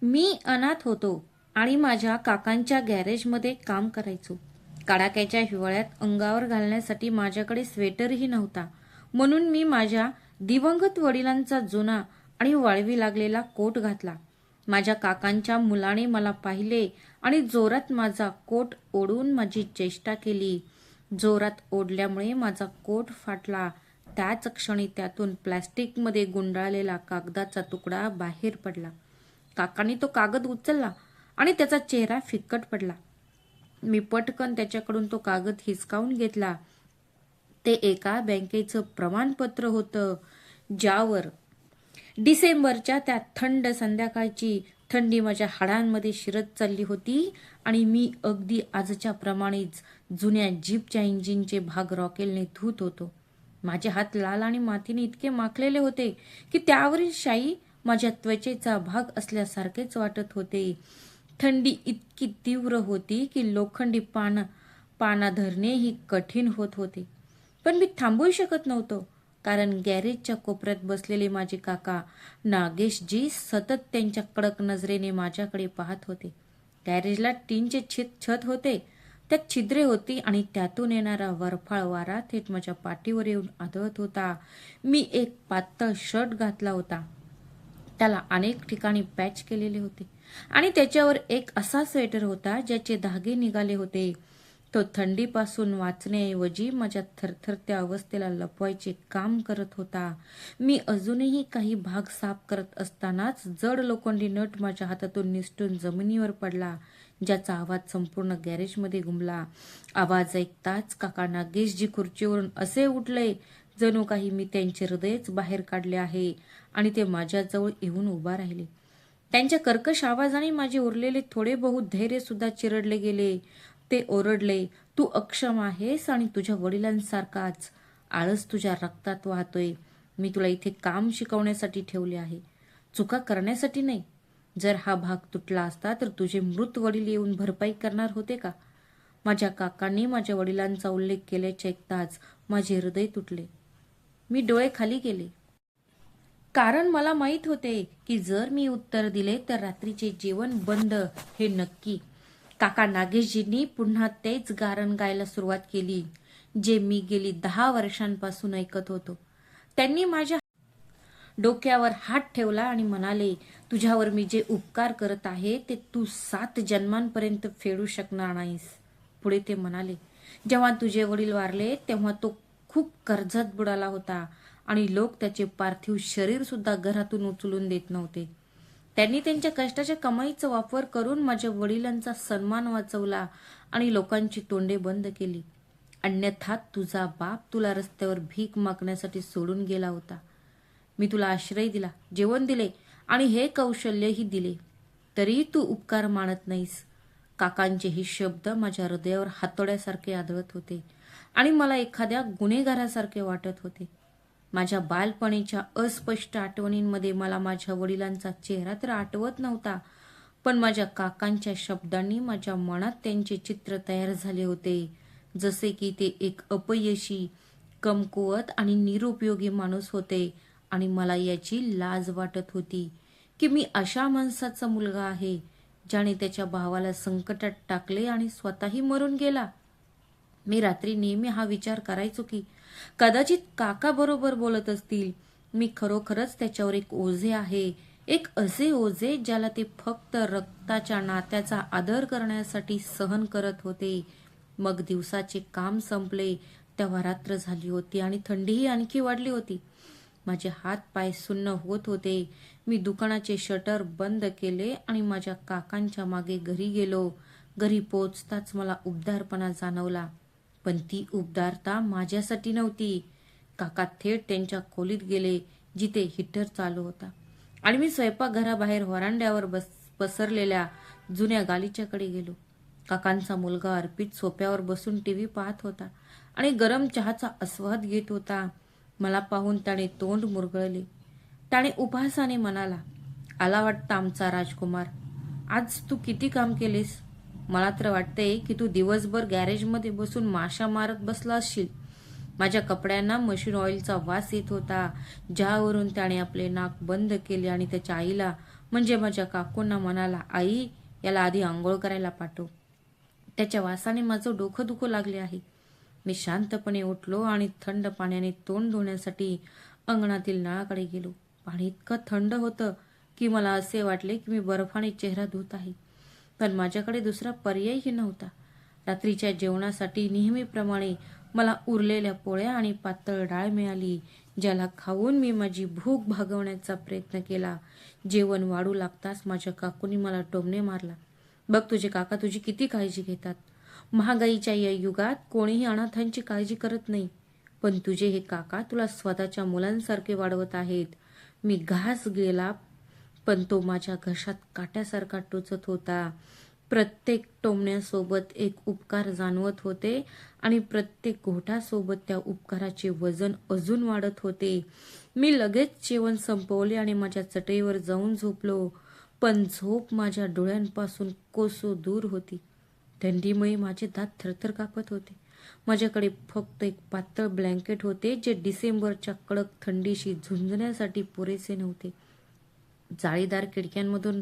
मी अनाथ होतो आणि माझ्या काकांच्या गॅरेजमध्ये काम करायचो. कडाक्याच्या हिवाळ्यात अंगावर घालण्यासाठी माझ्याकडे स्वेटरही नव्हता, म्हणून मी माझ्या दिवंगत वडिलांचा जुना आणि वाळवी लागलेला कोट घातला. माझ्या काकांच्या मुलाने मला पाहिले आणि जोरात माझा कोट ओढून माझी चेष्टा केली. जोरात ओढल्यामुळे माझा कोट फाटला. त्याच क्षणी त्यातून प्लॅस्टिकमध्ये गुंडाळलेला कागदाचा तुकडा बाहेर पडला. काकांनी तो कागद उचलला आणि त्याचा चेहरा फिक्कट पडला. मी पटकन त्याच्याकडून तो कागद हिसकावून घेतला. ते एका बँकेचं प्रमाणपत्र होतं, ज्यावर डिसेंबरच्या त्या थंड संध्याकाळची थंडी माझ्या हाडांमध्ये शिरत चालली होती आणि मी अगदी आजच्या प्रमाणेच जुन्या जीपच्या इंजिनचे भाग रॉकेलने धुत होतो. माझे हात लाल आणि मातीने इतके माखलेले होते की त्यावरील शाई माझ्या त्वचेचा भाग असल्यासारखेच वाटत होते. थंडी इतकी तीव्र होती की लोखंडी पाना धरणेही कठीण होत होते. पण मी थांबू शकत नव्हतो, कारण गॅरेजच्या कोपऱ्यात बसलेले माझे काका नागेशजी सतत त्यांच्या कडक नजरेने माझ्याकडे पाहत होते. गॅरेजला टीनचे छत होते, त्यात छिद्रे होती आणि त्यातून येणारा वरफाळ वारा थेट माझ्या पाठीवर येऊन आदळत होता. मी एक पातळ शर्ट घातला होता, त्याला अनेक ठिकाणी पॅच केलेले होते आणि त्याच्यावर एक असा स्वेटर होता ज्याचे धागे निघाले होते. तो थंडीपासून वाचण्याऐवजी माझ्या थरथरत्या अवस्थेला लपवायचे काम करत होता. मी अजूनही काही भाग साफ करत असतानाच जड लोखंडी नट माझ्या हातातून निसटून जमिनीवर पडला, ज्याचा आवाज संपूर्ण गॅरेजमध्ये घुमला. आवाज ऐकताच काका नागेशजी खुर्चीवरून असे उठले जणू काही मी त्यांचे हृदयच बाहेर काढले आहे आणि ते माझ्याजवळ येऊन उभा राहिले. त्यांच्या कर्कश आवाजाने माझे उरलेले थोडे बहुत धैर्य सुद्धा चिरडले गेले. ते ओरडले, तू अक्षम आहेस आणि तुझ्या वडिलांसारखाच आळस तुझ्या रक्तात वाहतोय. मी तुला इथे काम शिकवण्यासाठी ठेवले आहे, चुका करण्यासाठी नाही. जर हा भाग तुटला असता तर तुझे मृत वडील येऊन भरपाई करणार होते का? माझ्या काकांनी माझ्या वडिलांचा उल्लेख केल्याचे ऐकताच माझे हृदय तुटले. मी डोळे खाली केले, कारण मला माहीत होते की जर मी उत्तर दिले तर रात्रीचे जेवण बंद हे नक्की. काका नागेशजींनी पुन्हा तेच गारण गायला सुरुवात केली, जे मी गेली 10 वर्षांपासून ऐकत होतो. त्यांनी माझ्या डोक्यावर हात ठेवला आणि म्हणाले, तुझ्यावर मी जे उपकार करत आहे ते तू 7 जन्मांपर्यंत फेडू शकणार नाहीस. पुढे ते म्हणाले, जेव्हा तुझे वडील वारले तेव्हा तो खूप कर्जात बुडाला होता आणि लोक त्याचे पार्थिव शरीर सुद्धा घरातून उचलून देत नव्हते. त्यांनी त्यांच्या कष्टाच्या कमाईचा वापर करून माझ्या वडिलांचा सन्मान वाचवला आणि लोकांची तोंडे बंद केली. अन्यथा तुझा बाप तुला रस्त्यावर भीक मागण्यासाठी सोडून गेला होता. मी तुला आश्रय दिला, जेवण दिले आणि हे कौशल्यही दिले, तरी तू उपकार मानत नाहीस. काकांचे हे शब्द माझ्या हृदयावर हातोड्यासारखे आदळत होते आणि मला एखाद्या गुन्हेगारासारखे वाटत होते. माझ्या बालपणीच्या अस्पष्ट आठवणींमध्ये मला माझ्या वडिलांचा चेहरा तर आठवत नव्हता, पण माझ्या काकांच्या शब्दांनी माझ्या मनात त्यांचे चित्र तयार झाले होते, जसे की ते एक अपयशी, कमकुवत आणि निरुपयोगी माणूस होते आणि मला याची लाज वाटत होती की मी अशा माणसाचा मुलगा आहे ज्याने त्याच्या भावाला संकटात टाकले आणि स्वतःही मरून गेला. मी रात्री नेहमी हा विचार करायचो की कदाचित काका बरोबर बोलत असतील. मी खरोखरच त्याच्यावर एक ओझे आहे, एक असे ओझे ज्याला ते फक्त रक्ताच्या नात्याचा आदर करण्यासाठी सहन करत होते. मग दिवसाचे काम संपले तेव्हा रात्र झाली होती आणि थंडीही आणखी वाढली होती. माझे हात पाय सुन्न होत होते. मी दुकानाचे शटर बंद केले आणि माझ्या काकांच्या मागे घरी गेलो. घरी पोहोचताच मला उबदारपणा जाणवला, पण ती उबदारता माझ्यासाठी नव्हती. काका थेट त्यांच्या खोलीत गेले जिथे हीटर चालू होता आणि मी स्वयंपाकघराबाहेर व्हरांड्यावर पसरलेल्या जुन्या गालिच्याकडे गेलो. काकांचा मुलगा अर्पित सोफ्यावर बसून टीव्ही पाहत होता आणि गरम चहाचा आस्वाद घेत होता. मला पाहून त्याने तोंड मुरगळले. त्याने उपहासाने म्हणाला, आला वाटतं आमचा राजकुमार. आज तू किती काम केलेस? मला तर वाटते की तू दिवसभर गॅरेजमध्ये बसून माशा मारत बसला असशील. माझ्या कपड्यांना मशीन ऑइलचा वास येत होता, ज्यावरून त्याने आपले नाक बंद केले आणि त्याच्या आईला म्हणजे माझ्या काकूंना म्हणाला, आई याला आधी आंघोळ करायला पाठव, त्याच्या वासाने माझं डोकं दुखू लागले आहे. मी शांतपणे उठलो आणि थंड पाण्याने तोंड धुण्यासाठी अंगणातील नळाकडे गेलो. पाणी इतकं थंड होतं की मला असे वाटले की मी बर्फाने चेहरा धुत आहे. पण माझ्याकडे दुसरा पर्यायही नव्हता. रात्रीच्या जेवणासाठी नेहमीप्रमाणे मला उरलेल्या पोळ्या आणि पातळ डाळ मिळाली, ज्याला खाऊन मी माझी भूक भागवण्याचा प्रयत्न केला. जेवण वाढू लागताच माझ्या काकूनी मला टोमणे मारला. बघ तुझे काका तुझी किती काळजी घेतात. महागाईच्या या युगात कोणीही अनाथांची काळजी करत नाही, पण तुझे हे काका तुला स्वतःच्या मुलांसारखे वाढवत आहेत. मी घास गेला पण तो माझ्या घशात काट्यासारखा टोचत होता. प्रत्येक टोमण्यासोबत एक उपकार जाणवत होते आणि प्रत्येक घोटासोबत त्या उपकाराचे वजन अजून वाढत होते. मी लगेच जेवण संपवले आणि माझ्या चटईवर जाऊन झोपलो, पण झोप माझ्या डोळ्यांपासून कोसो दूर होती. थंडीमुळे माझे दात थरथर कापत होते. माझ्याकडे फक्त एक पातळ ब्लँकेट होते, जे डिसेंबरच्या कडक थंडीशी झुंजण्यासाठी पुरेसे नव्हते. जाळीदार खिडक्यांमधून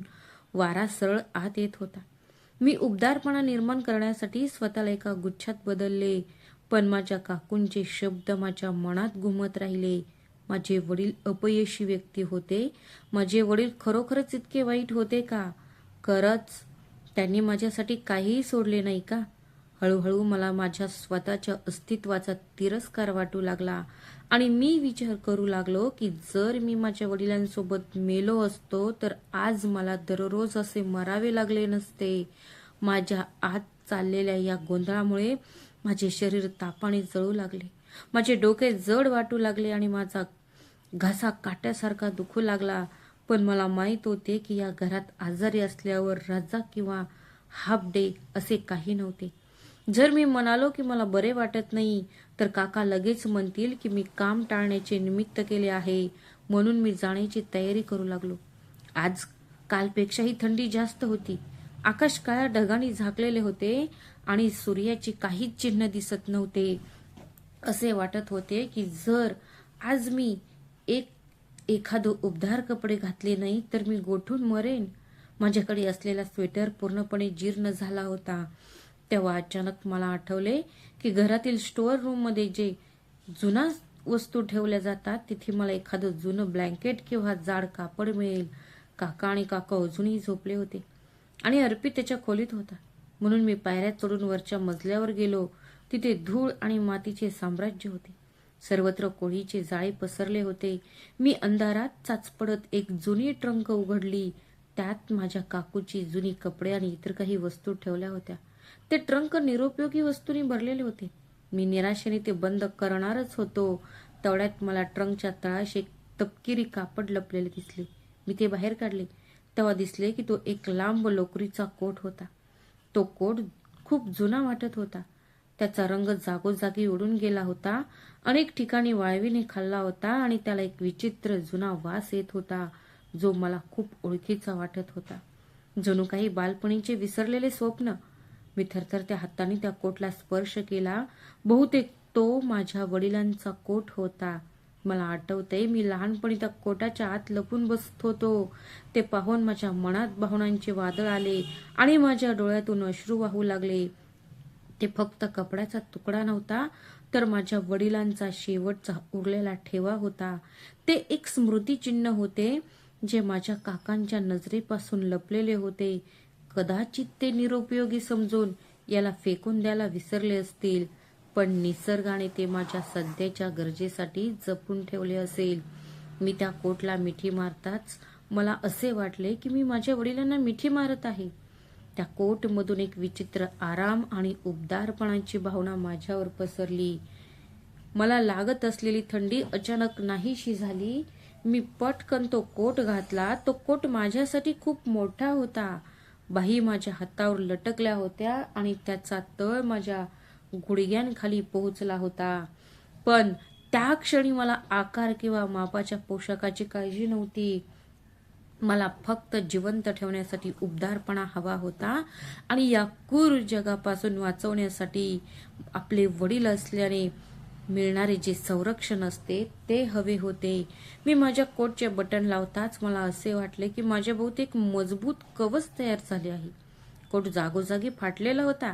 वारा सरळ आत येत होता. मी उबदारपणा निर्माण करण्यासाठी स्वतःला एका गुच्छात बदलले, पण माझ्या काकूंचे शब्द माझ्या मनात घुमत राहिले. माझे वडील अपयशी व्यक्ती होते. माझे वडील खरोखरच इतके वाईट होते का? खरंच त्यांनी माझ्यासाठी काहीही सोडले नाही का? हळूहळू मला माझ्या स्वतःच्या अस्तित्वाचा तिरस्कार वाटू लागला आणि मी विचार करू लागलो की जर मी माझ्या वडिलांसोबत मेलो असतो तर आज मला दररोज असे मरावे लागले नसते. माझ्या आत चाललेल्या या गोंधळामुळे माझे शरीर तापाने जळू लागले, माझे डोके जड वाटू लागले आणि माझा घसा काट्यासारखा दुखू लागला. पण मला माहित होते की या घरात आजारी असल्यावर रजा किंवा हाफ डे असे काही नव्हते. जर मी म्हणालो की मला बरे वाटत नाही तर काका लगेच म्हणतील की मी काम टाळण्याचे निमित्त केले आहे, म्हणून मी जाण्याची तयारी करू लागलो. आज कालपेक्षाही थंडी जास्त होती. आकाश काळ्या ढगांनी झाकलेले होते आणि सूर्याची काहीच चिन्ह दिसत नव्हते. असे वाटत होते की जर आज मी एखादं उबदार कपडे घातले नाही तर मी गोठून मरेन. माझ्याकडे असलेला स्वेटर पूर्णपणे जीर्ण झाला होता. तेव्हा अचानक मला आठवले की घरातील स्टोअर रूम मध्ये जे जुना वस्तू ठेवल्या जातात तिथे मला एखादं जुनं ब्लँकेट किंवा जाड कापड मिळेल. काका आणि काका अजूनही झोपले होते आणि अर्पित त्याच्या खोलीत होता. म्हणून मी पायऱ्या चढून वरच्या मजल्यावर गेलो. तिथे धूळ आणि मातीचे साम्राज्य होते. सर्वत्र कोळीचे जाळे पसरले होते. मी अंधारात चाचपडत एक जुनी ट्रंक उघडली. त्यात माझ्या काकूची जुनी कपडे आणि इतर काही वस्तू ठेवल्या होत्या. ते ट्रंक निरुपयोगी वस्तूंनी भरलेले होते. मी निराशेने ते बंद करणारच होतो तेवढ्यात मला ट्रंकच्या तळाशी एक तपकिरी कापड लपलेले दिसले. मी ते बाहेर काढले तेव्हा दिसले की तो एक लांब लोकरीचा कोट होता. तो कोट खूप जुना वाटत होता. त्याचा रंग जागोजागी उडून गेला होता. अनेक ठिकाणी वाळवीने खाल्ला होता आणि त्याला एक विचित्र जुना वास येत होता जो मला खूप ओळखीचा वाटत होता. जणू काही बालपणीचे विसरलेले स्वप्न. मी थरथरत्या हाताने त्या कोटला स्पर्श केला. बहुतेक तो माझ्या वडिलांचा कोट होता. मला आठवतंय मी लहानपणी त्या कोटाच्या आत लपून बसत होतो. ते पाहून माझ्या मनात भावनांचे वादळ आले आणि माझ्या डोळ्यातून अश्रू वाहू लागले. ते फक्त कपड्याचा तुकडा नव्हता तर माझ्या वडिलांचा शेवटचा उरलेला ठेवा होता. ते एक स्मृतिचिन्ह होते जे माझ्या काकांच्या नजरेपासून लपलेले होते. कदाचित ते निरुपयोगी समजून याला फेकून द्यायला विसरले असतील, पण निसर्गाने ते माझ्या सध्याच्या गरजेसाठी जपून ठेवले असेल. मी त्या कोटला मिठी मारताच मला असे वाटले की मी माझ्या वडिलांना मिठी मारत आहे. त्या कोटमधून एक विचित्र आराम आणि उबदारपणाची भावना माझ्यावर पसरली. मला लागत असलेली थंडी अचानक नाहीशी झाली. मी पटकन तो कोट घातला. तो कोट माझ्यासाठी खूप मोठा होता. बाही माझ्या हातावर लटकल्या होत्या आणि त्याचा तळ माझ्या गुडघ्यांखाली पोहोचला होता. पण त्या क्षणी मला आकार किंवा मापाच्या पोशाखाची काळजी नव्हती. मला फक्त जिवंत ठेवण्यासाठी उबदारपणा हवा होता आणि या क्रूर जगापासून वाचवण्यासाठी आपले वडील असल्याने मिळणारे जे संरक्षण असते ते हवे होते. मी माझ्या कोटचे बटन लावताच मला असे वाटले की माझ्या भोवती एक मजबूत कवच तयार झाले आहे. कोट जागोजागी फाटलेला होता,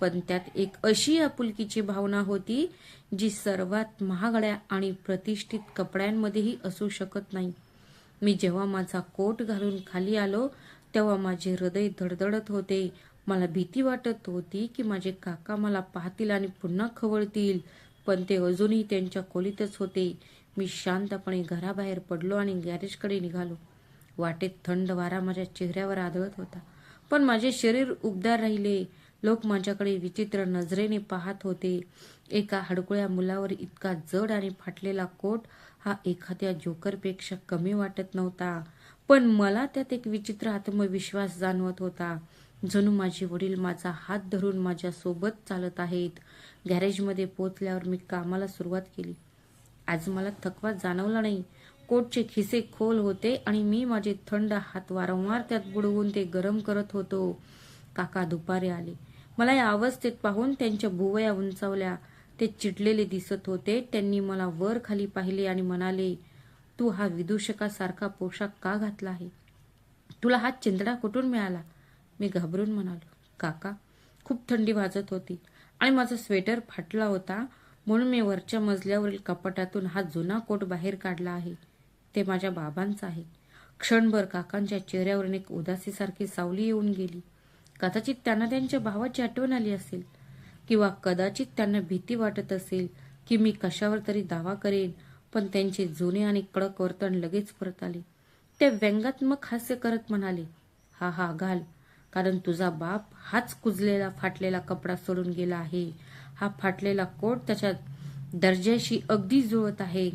पण त्यात एक अशी आपुलकीची भावना होती जी सर्वात महागड्या आणि प्रतिष्ठित कपड्यांमध्येही असू शकत नाही. मी जेव्हा माझा कोट घालून खाली आलो तेव्हा माझे हृदय धडधडत होते. मला भीती वाटत होती की माझे काका मला पाहतील आणि पुन्हा खवळतील, पण ते अजूनही त्यांच्या खोलीतच होते. मी शांतपणे घराबाहेर पडलो आणि गॅरेजकडे निघालो. वाटेत थंड वारा माझ्या चेहऱ्यावर आदळत होता, पण माझे शरीर उबदार राहिले. लोक माझ्याकडे विचित्र नजरेने पाहत होते. एका हडकुळ्या मुलावर इतका जड आणि फाटलेला कोट हा एखाद्या जोकरपेक्षा कमी वाटत नव्हता, पण मला त्यात एक विचित्र आत्मविश्वास जाणवत होता. जणू माझे वडील माझा हात धरून माझ्या सोबत चालत आहेत. गॅरेजमध्ये पोहोचल्यावर मी कामाला सुरुवात केली. आज मला थकवा जाणवला नाही. कोटचे खिसे खोल होते आणि मी माझे थंड हात वारंवार त्यात बुडवून ते गरम करत होतो. काका दुपारी आले. मला या अवस्थेत पाहून त्यांच्या भुवया उंचावल्या. ते चिडलेले दिसत होते. त्यांनी मला वर खाली पाहिले आणि म्हणाले, तू हा विदूषकासारखा पोशाख का घातला आहे? तुला हा चिंधडा कुठून मिळाला? मी घाबरून म्हणालो, काका, खूप थंडी वाजत होती आणि माझा स्वेटर फाटला होता, म्हणून मी वरच्या मजल्यावरील कपाटातून हा जुना कोट बाहेर काढला आहे. ते माझ्या बाबांचा आहे. क्षणभर काकांच्या चेहऱ्यावरून एक उदासीसारखी सावली येऊन गेली. कदाचित त्यांना त्यांच्या भावाची आठवण आली असेल, किंवा कदाचित त्यांना भीती वाटत असेल की मी कशावर तरी दावा करेन, पण त्यांचे जुने आणि कडक वर्तन लगेच परत आले. ते व्यंगात्मक हास्य करत म्हणाले, हा हा घाल, कारण तुझा बाप हाच कुजलेला फाटलेला कपडा सोडून गेला आहे. हा फाटलेला कोट त्याच्या दर्जाशी अगदी जुळत आहे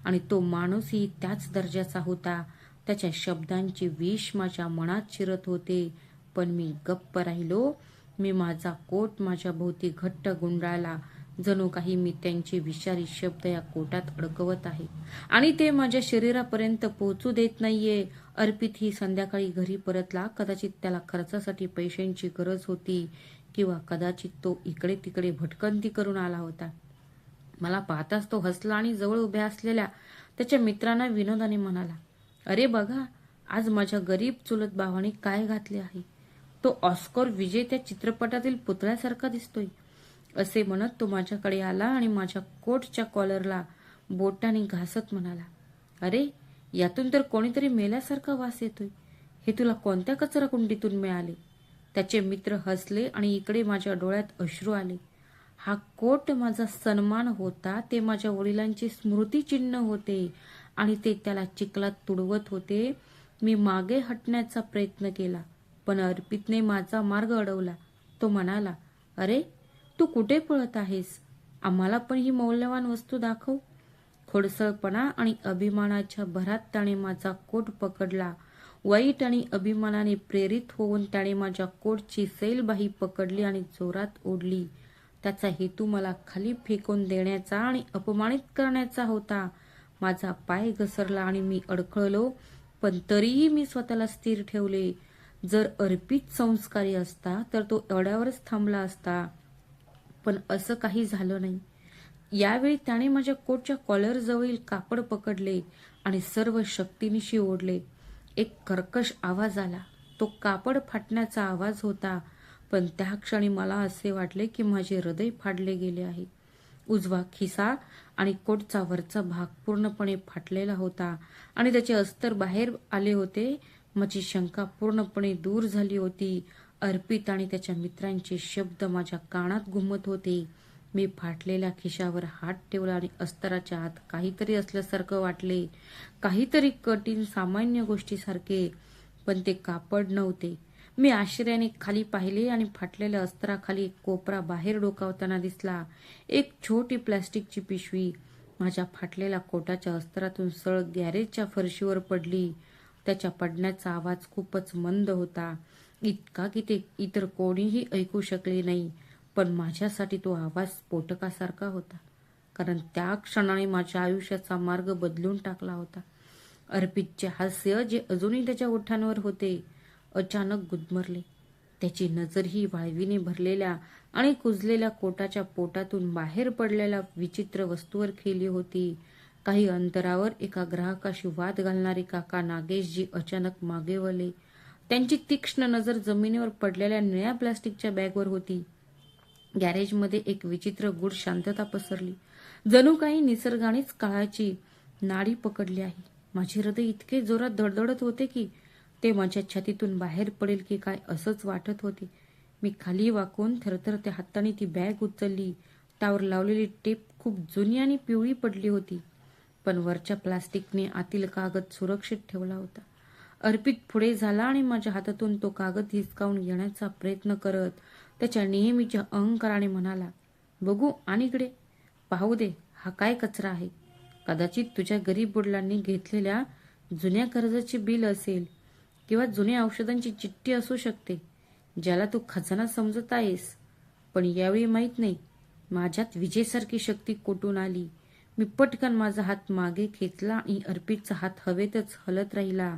आणि तो माणूसही त्याच दर्जाचा होता. त्याच्या शब्दांचे विष माझ्या मनात शिरत होते, पण मी गप्प राहिलो. मी माझा कोट माझ्या भोवती घट्ट गुंडाळला, जणू काही मी त्यांचे विषारी शब्द या कोटात अडकवत आहे आणि ते माझ्या शरीरापर्यंत पोहोचू देत नाहीये. अर्पित ही संध्याकाळी घरी परतला. कदाचित त्याला खर्चासाठी पैशांची गरज होती, किंवा कदाचित तो इकडे तिकडे भटकंती करून आला होता. मला पाहताच तो हसला आणि जवळ उभ्या असलेल्या त्याच्या मित्रांना विनोदाने म्हणाला, अरे बघा, आज माझ्या गरीब चुलत भावाने काय घातले आहे. तो ऑस्कर विजेत्या चित्रपटातील पुतळ्यासारखा दिसतोय. असे म्हणत तो माझ्याकडे आला आणि माझ्या कोटच्या कॉलरला बोटाने घासत म्हणाला, अरे, यातून तर कोणीतरी मेल्यासारखा वास येतोय. हे तुला कोणत्या कचराकुंडीतून मिळाले? त्याचे मित्र हसले आणि इकडे माझ्या डोळ्यात अश्रू आले. हा कोट माझा सन्मान होता. ते माझ्या वडिलांचे स्मृतिचिन्ह होते आणि ते त्याला चिखलात तुडवत होते. मी मागे हटण्याचा प्रयत्न केला, पण अर्पितने माझा मार्ग अडवला. तो म्हणाला, अरे, तू कुठे पळत आहेस? आम्हाला पण ही मौल्यवान वस्तू दाखव. खोडसळपणा आणि अभिमानाच्या भरात त्याने माझा कोट पकडला. वाईट आणि अभिमानाने प्रेरित होऊन त्याने माझ्या कोटची सैलबाही पकडली आणि जोरात ओढली. त्याचा हेतू मला खाली फेकून देण्याचा आणि अपमानित करण्याचा होता. माझा पाय घसरला आणि मी अडखळलो, पण तरीही मी स्वतःला स्थिर ठेवले. जर अर्पित संस्कारी असता तर तो एवढ्यावरच थांबला असता, पण असं काही झालं नाही. यावेळी त्याने माझ्या कोटच्या कॉलरजवळील कापड पकडले आणि सर्व शक्तीनिशी ओढले. एक कर्कश आवाज आला. तो कापड फाटण्याचा आवाज होता, पण त्या क्षणी मला असे वाटले की माझे हृदय फाडले गेले आहे. उजवा खिसा आणि कोटचा वरचा भाग पूर्णपणे फाटलेला होता आणि त्याचे अस्तर बाहेर आले होते. माझी शंका पूर्णपणे दूर झाली होती. अर्पित आणि त्याच्या मित्रांचे शब्द माझ्या कानात घुमत होते. मी फाटलेल्या खिशावर हात ठेवला आणि अस्तराच्या आत काहीतरी असल्यासारखं वाटले, काहीतरी कठीण सामान्य गोष्टीसारखे, पण ते कापड नव्हते. मी आश्चर्याने खाली पाहिले आणि फाटलेल्या अस्त्राखाली एक कोपरा बाहेर डोकावताना दिसला. एक छोटी प्लास्टिकची पिशवी माझ्या फाटलेल्या कोटाच्या अस्त्रातून सळत गॅरेजच्या फरशीवर पडली. त्याच्या पडण्याचा आवाज खूपच मंद होता, इतका की ते इतर कोणीही ऐकू शकले नाही, पण माझ्यासाठी तो आवाज स्फोटकासारखा होता, कारण त्या क्षणाने माझ्या आयुष्याचा मार्ग बदलून टाकला होता. अर्पितचे हास्य, जे अजूनही त्याच्या ओठांवर होते, अचानक गुदमरले. त्याची नजर ही वाळवीने भरलेल्या आणि कुजलेल्या कोटाच्या पोटातून बाहेर पडलेल्या विचित्र वस्तूवर खेळली होती. काही अंतरावर एका ग्राहकाशी वाद घालणारे काका नागेशजी अचानक मागे वळले. त्यांची तीक्ष्ण नजर जमिनीवर पडलेल्या निळ्या प्लास्टिकच्या बॅगवर होती. गॅरेजमध्ये एक विचित्र गूढ शांतता पसरली. जणू काही निसर्गानेच काळाची नाडी पकडली आहे. माझे हृदय इतके जोरात धडधडत होते की ते माझ्या छातीतून बाहेर पडेल की काय असंच वाटत होते. मी खाली वाकून थरथरत्या हाताने ती बॅग उचलली. त्यावर लावलेली टेप खूप जुनी आणि पिवळी पडली होती, पण वरच्या प्लास्टिकने आतील कागद सुरक्षित ठेवला होता. अर्पित पुढे झाला आणि माझ्या हातातून तो कागद हिसकावून घेण्याचा प्रयत्न करत त्याच्या नेहमीच्या अहंकाराने म्हणाला, बघू आणि इकडे पाहू दे, हा काय कचरा आहे. कदाचित तुझ्या गरीब वडिलांनी घेतलेल्या जुन्या कर्जाचे बिल असेल किंवा जुन्या औषधांची चिठ्ठी असू शकते, ज्याला तू खजाना समजत आहेस. पण यावेळी माहीत नाही माझ्यात विजेसारखी शक्ती कोठून आली. मी पटकन माझा हात मागे खेचला आणि अर्पितचा हात हवेतच हलत राहिला.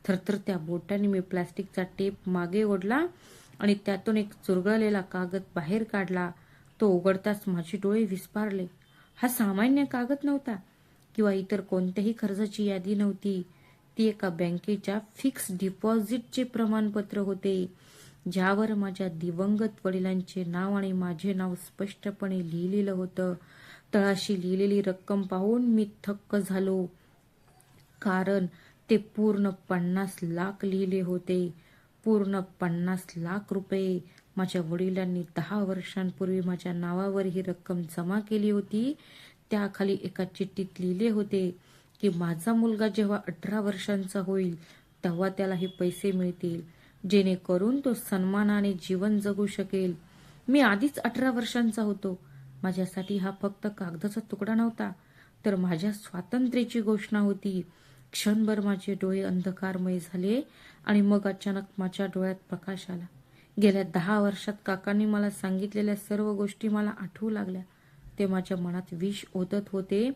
थरथरत्या बोटांनी मी प्लास्टिकचा टेप मागे ओढला आणि त्यातून एक चुरगळलेला कागद बाहेर काढला. तो उघडताच माझे डोळे विस्फारले. हा सामान्य कागद नव्हता किंवा इतर कोणत्याही कर्जाची यादी नव्हती. ती एका बँकेच्या फिक्स डिपॉझिटचे प्रमाणपत्र होते, ज्यावर माझ्या दिवंगत वडिलांचे नाव आणि माझे नाव स्पष्टपणे लिहिलेलं होतं. तळाशी लिहिलेली रक्कम पाहून मी थक्क झालो, कारण ते पूर्ण 50 लाख लिहिले होते. पूर्ण 50 लाख रुपये. माझ्या वडिलांनी 10 वर्षांपूर्वी माझ्या नावावर ही रक्कम जमा केली होती. त्याखाली एका चिठ्ठीत लिहिले होते की माझा मुलगा जेव्हा 18 वर्षांचा होईल तेव्हा त्याला हे पैसे मिळतील, जेणेकरून तो सन्मानाने जीवन जगू शकेल. मी आधीच 18 वर्षांचा होतो. माझ्यासाठी हा फक्त कागदाचा तुकडा नव्हता, तर माझ्या स्वातंत्र्याची घोषणा होती. क्षणभर माझे डोळे अंधकारमय झाले आणि मग अचानक माझ्या डोळ्यात प्रकाश आला. गेल्या 10 वर्षात काकांनी मला सांगितलेल्या सर्व गोष्टी मला आठवू लागल्या. ते माझ्या मनात विष ओतत होते.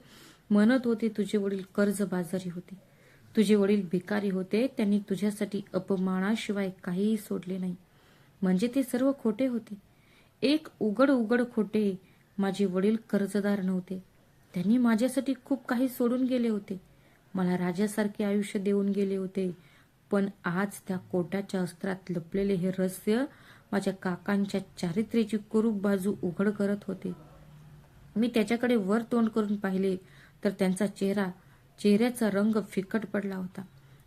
म्हणत होते, तुझे वडील कर्जबाजारी होते, तुझे वडील भिकारी होते, त्यांनी तुझ्यासाठी अपमानाशिवाय काहीही सोडले नाही. म्हणजे ते सर्व खोटे होते. एक उघड खोटे. माझे वडील कर्जदार नव्हते. त्यांनी माझ्यासाठी खूप काही सोडून गेले होते. मला राजासारखे आयुष्य देऊन गेले होते. पण आज त्या कोटाच्या अस्त्रात लपलेले हे रहस्य माझ्या काकांच्या चारित्र्याची कुरूप बाजू उघड करत होते. मी त्याच्याकडे वर तोंड करून पाहिले तर त्यांचा चेहऱ्याचा रंग फिकट पडला होता.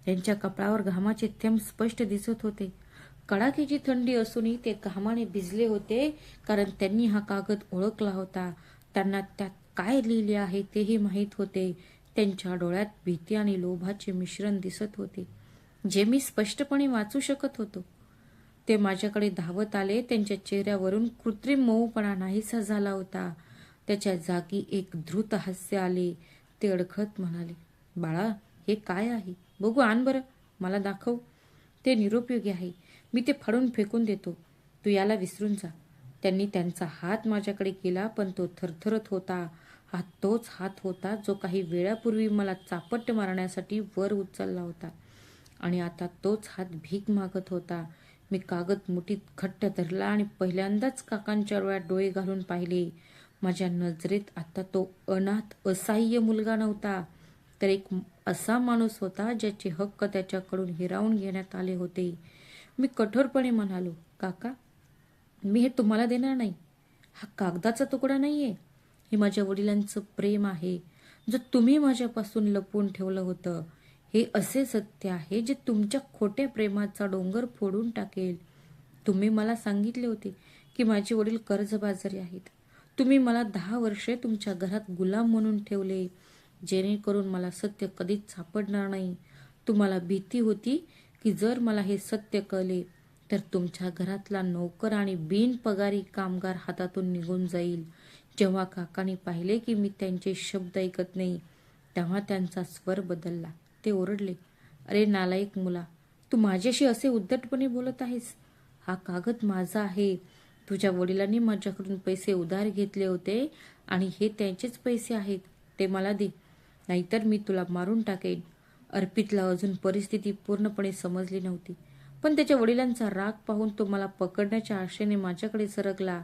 त्यांच्या कपाळावर घामाचे थेंब स्पष्ट दिसत होते. कडाक्याची थंडी असूनही ते घामाने भिजले होते, कारण त्यांनी हा कागद ओळखला होता. त्यांना त्यात काय लिहिले आहे तेही माहीत होते. त्यांच्या डोळ्यात भीती आणि लोभाचे मिश्रण दिसत होते, जे मी स्पष्टपणे वाचू शकत होतो. ते माझ्याकडे धावत आले. त्यांच्या चेहऱ्यावरून कृत्रिम मऊपणा नाहीसा झाला होता. त्याच्या जागी एक द्रुत हास्य आले. ते अडखळत म्हणाले, बाळा, हे काय आहे? बघू, आण बरं, मला दाखव. ते निरुपयोगी आहे. मी ते फाडून फेकून देतो. तू याला विसरून जा. त्यांनी त्यांचा हात माझ्याकडे केला, पण तो थरथरत होता. हा तोच हात होता जो काही वेळापूर्वी मला चापट मारण्यासाठी वर उचलला होता, आणि आता तोच हात भीक मागत होता. मी कागद मुठीत घट्ट धरला आणि पहिल्यांदाच काकांच्या डोळ्यात डोळे घालून पाहिले. माझ्या नजरेत आता तो अनाथ असहाय्य मुलगा नव्हता, तर एक असा माणूस होता ज्याचे हक्क त्याच्याकडून हिरावून घेण्यात आले होते. मी कठोरपणे म्हणालो, काका, मी हे तुम्हाला देणार नाही. हा कागदाचा तुकडा नाहीये. हे माझ्या वडिलांचं प्रेम आहे, जे तुम्ही माझ्यापासून लपवून ठेवलं होतं. हे असे सत्य आहे जे तुमच्या खोट्या प्रेमाचा डोंगर फोडून टाकेल. तुम्ही मला सांगितले होते की माझे वडील कर्जबाजारी आहेत. तुम्ही मला 10 वर्षे तुमच्या घरात गुलाम म्हणून ठेवले, जेणेकरून मला सत्य कधीच सापडणार नाही. तुम्हाला भीती होती की जर मला हे सत्य कळले तर तुमच्या घरातला नोकर आणि बिनपगारी कामगार हातातून निघून जाईल. जेव्हा काकांनी पाहिले की मी त्यांचे शब्द ऐकत नाही, तेव्हा त्यांचा स्वर बदलला. ते ओरडले, अरे नालायक मुला, तू माझ्याशी असे उद्धटपणे बोलत आहेस. हा कागद माझा आहे. तुझ्या वडिलांनी माझ्याकडून पैसे उधार घेतले होते आणि हे त्यांचेच पैसे आहेत. ते मला दे, नाहीतर मी तुला मारून टाकेन. अर्पितला अजून परिस्थिती पूर्णपणे समजली नव्हती, पण त्याच्या वडिलांचा राग पाहून तो मला पकडण्याच्या आशेने माझ्याकडे सरकला.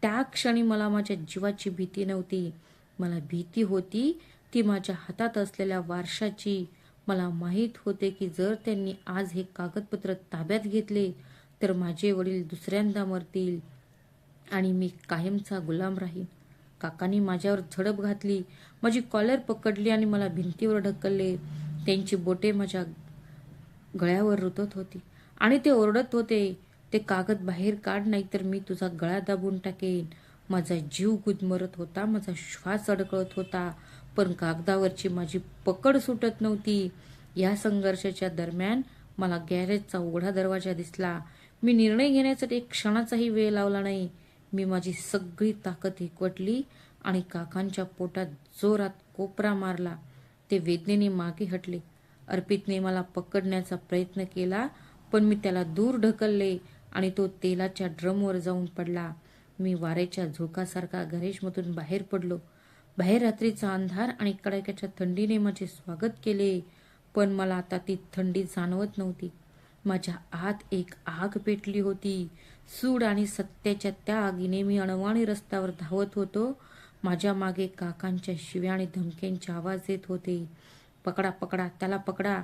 त्या क्षणी मला माझ्या जीवाची भीती नव्हती. मला भीती होती ती माझ्या हातात असलेल्या वारशाची. मला माहीत होते की जर त्यांनी आज हे कागदपत्र ताब्यात घेतले तर माझे वडील दुसऱ्यांदा मरतील आणि मी कायमचा गुलाम राहीन. काकांनी माझ्यावर झडप घातली, माझी कॉलर पकडली आणि मला भिंतीवर ढकलले. त्यांची बोटे माझ्या गळ्यावर रुतत होती आणि ते ओरडत होते, ते कागद बाहेर काढ नाही तर मी तुझा गळा दाबून टाकेन. माझा जीव गुदमरत होता, माझा श्वास अडकळत होता, पण कागदावरची माझी पकड सुटत नव्हती. या संघर्षाच्या दरम्यान मला गॅरेजचा उघडा दरवाजा दिसला. मी निर्णय घेण्यासाठी एक क्षणाचाही वेळ लावला नाही. मी माझी सगळी ताकद एकवटली आणि काकांच्या पोटात जोरात कोपरा मारला. ते वेदनेने मागे हटले. अर्पितने मला पकडण्याचा प्रयत्न केला, पण मी त्याला दूर ढकलले आणि तो तेलाच्या ड्रमवर जाऊन पडला. मी वाऱ्याच्या झोकासारखा गॅरेजमधून बाहेर पडलो. बाहेर रात्रीचा अंधार आणि कडाक्याच्या थंडीने माझे स्वागत केले, पण मला आता ती थंडी जाणवत नव्हती. माझ्या आत एक आग पेटली होती. सूड आणि सत्याच्या त्या आगीने मी अणवाणी रस्त्यावर धावत होतो. माझ्या मागे काकांच्या शिव्या आणि धमक्यांचे आवाज येत होते. पकडा पकडा, त्याला पकडा,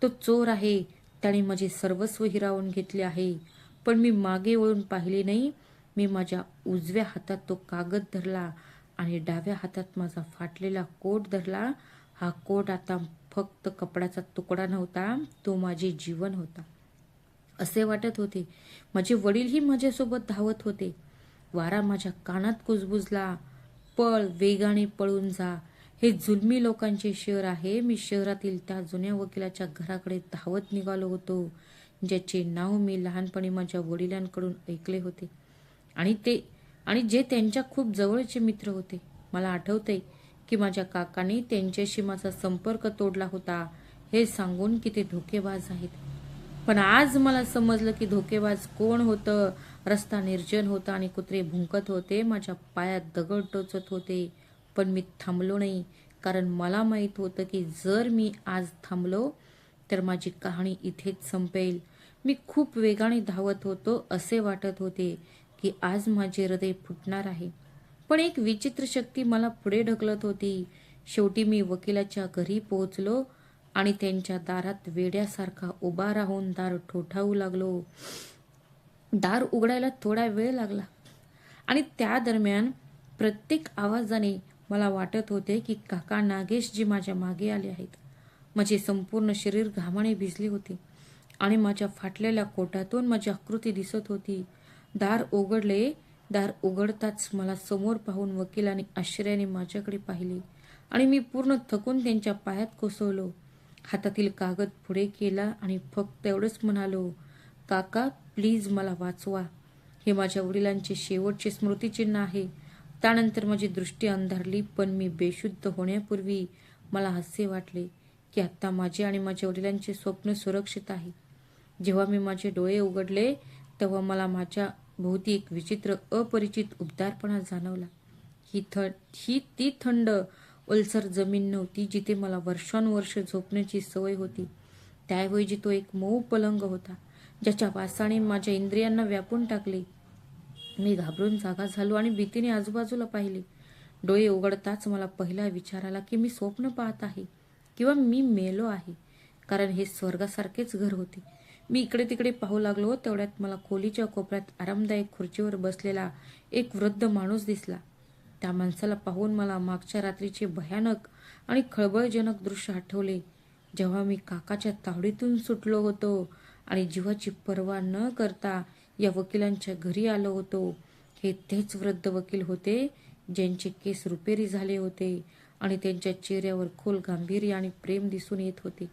तो चोर आहे, त्याने माझे सर्वस्व हिरावून घेतले आहे. पण मी मागे वळून पाहिले नाही. मी माझ्या उजव्या हातात तो कागद धरला आणि डाव्या हातात माझा फाटलेला कोट धरला. हा कोट आता फक्त कपड्याचा तुकडा नव्हता, तो माझे जीवन होता. असे वाटत होते माझे वडीलही माझ्यासोबत धावत होते. वारा माझ्या कानात कुजबुजला, पळ, वेगाने पळून जा, हे जुलमी लोकांचे शहर आहे. मी शहरातील त्या जुन्या वकिलाच्या घराकडे धावत निघालो होतो, ज्याचे नाव मी लहानपणी माझ्या वडिलांकडून ऐकले होते आणि जे त्यांच्या खूप जवळचे मित्र होते. मला आठवतंय की माझ्या काकांनी त्यांच्याशी माझा संपर्क तोडला होता, हे सांगून की ते धोकेबाज आहेत. पण आज मला समजलं की धोकेबाज कोण होतं. रस्ता निर्जन होता आणि कुत्रे भुंकत होते. माझ्या पायात दगड टोचत होते, पण मी थांबलो नाही, कारण मला माहीत होतं की जर मी आज थांबलो तर माझी कहाणी इथेच संपेल. मी खूप वेगाने धावत होतो. असे वाटत होते की आज माझे हृदय फुटणार आहे, पण एक विचित्र शक्ती मला पुढे ढकलत होती. शेवटी मी वकिलाच्या घरी पोहोचलो आणि त्यांच्या दारात वेड्यासारखा उभा राहून दार ठोठावू लागलो. दार उघडायला थोडा वेळ लागला आणि त्या दरम्यान प्रत्येक आवाजाने मला वाटत होते की काका नागेशजी माझ्या मागे आले आहेत. माझे संपूर्ण शरीर घामाने भिजले होते आणि माझ्या फाटलेल्या कोटातून माझी आकृती दिसत होती. दार उघडले. दार उघडताच मला समोर पाहून वकिलाने आश्चर्याने माझ्याकडे पाहिले आणि मी पूर्ण थकून त्यांच्या पायात कोसळलो. हातातील कागद पुढे केला आणि फक्त एवढंच म्हणालो, काका प्लीज मला वाचवा. हे माझ्या वडिलांचे शेवटचे स्मृतिचिन्ह आहे. त्यानंतर माझी दृष्टी अंधारली, पण मी बेशुद्ध होण्यापूर्वी मला असे वाटले की आता माझे आणि माझ्या वडिलांचे स्वप्न सुरक्षित आहे. जेव्हा मी माझे डोळे उघडले तेव्हा मला माझ्या भोवती एक विचित्र अपरिचित उबदारपणा जाणवला. ही ती थंड ओलसर जमीन नव्हती जिथे मला वर्षानुवर्ष झोपण्याची सवय होती. त्याऐवजी तो एक मऊ पलंग होता, ज्याच्या वासाने माझ्या इंद्रियांना व्यापून टाकले. मी घाबरून जागा झालो आणि भीतीने आजूबाजूला पाहिले. डोळे उघडताच मला पहिला विचार आला की मी स्वप्न पाहत आहे किंवा मी मेलो आहे, कारण हे स्वर्गासारखेच घर होते. मी इकडे तिकडे पाहू लागलो. तेवढ्यात मला खोलीच्या कोपऱ्यात आरामदायक खुर्चीवर बसलेला एक वृद्ध माणूस दिसला. त्या माणसाला पाहून मला मागच्या रात्रीचे भयानक आणि खळबळजनक दृश्य आठवले, जेव्हा मी काकाच्या तावडीतून सुटलो होतो आणि जीवाची पर्वा न करता या वकिलांच्या घरी आलो होतो. हे तेच वृद्ध वकील होते ज्यांचे केस रुपेरी झाले होते आणि त्यांच्या चेहऱ्यावर खोल गांभीर्य आणि प्रेम दिसून येत होते.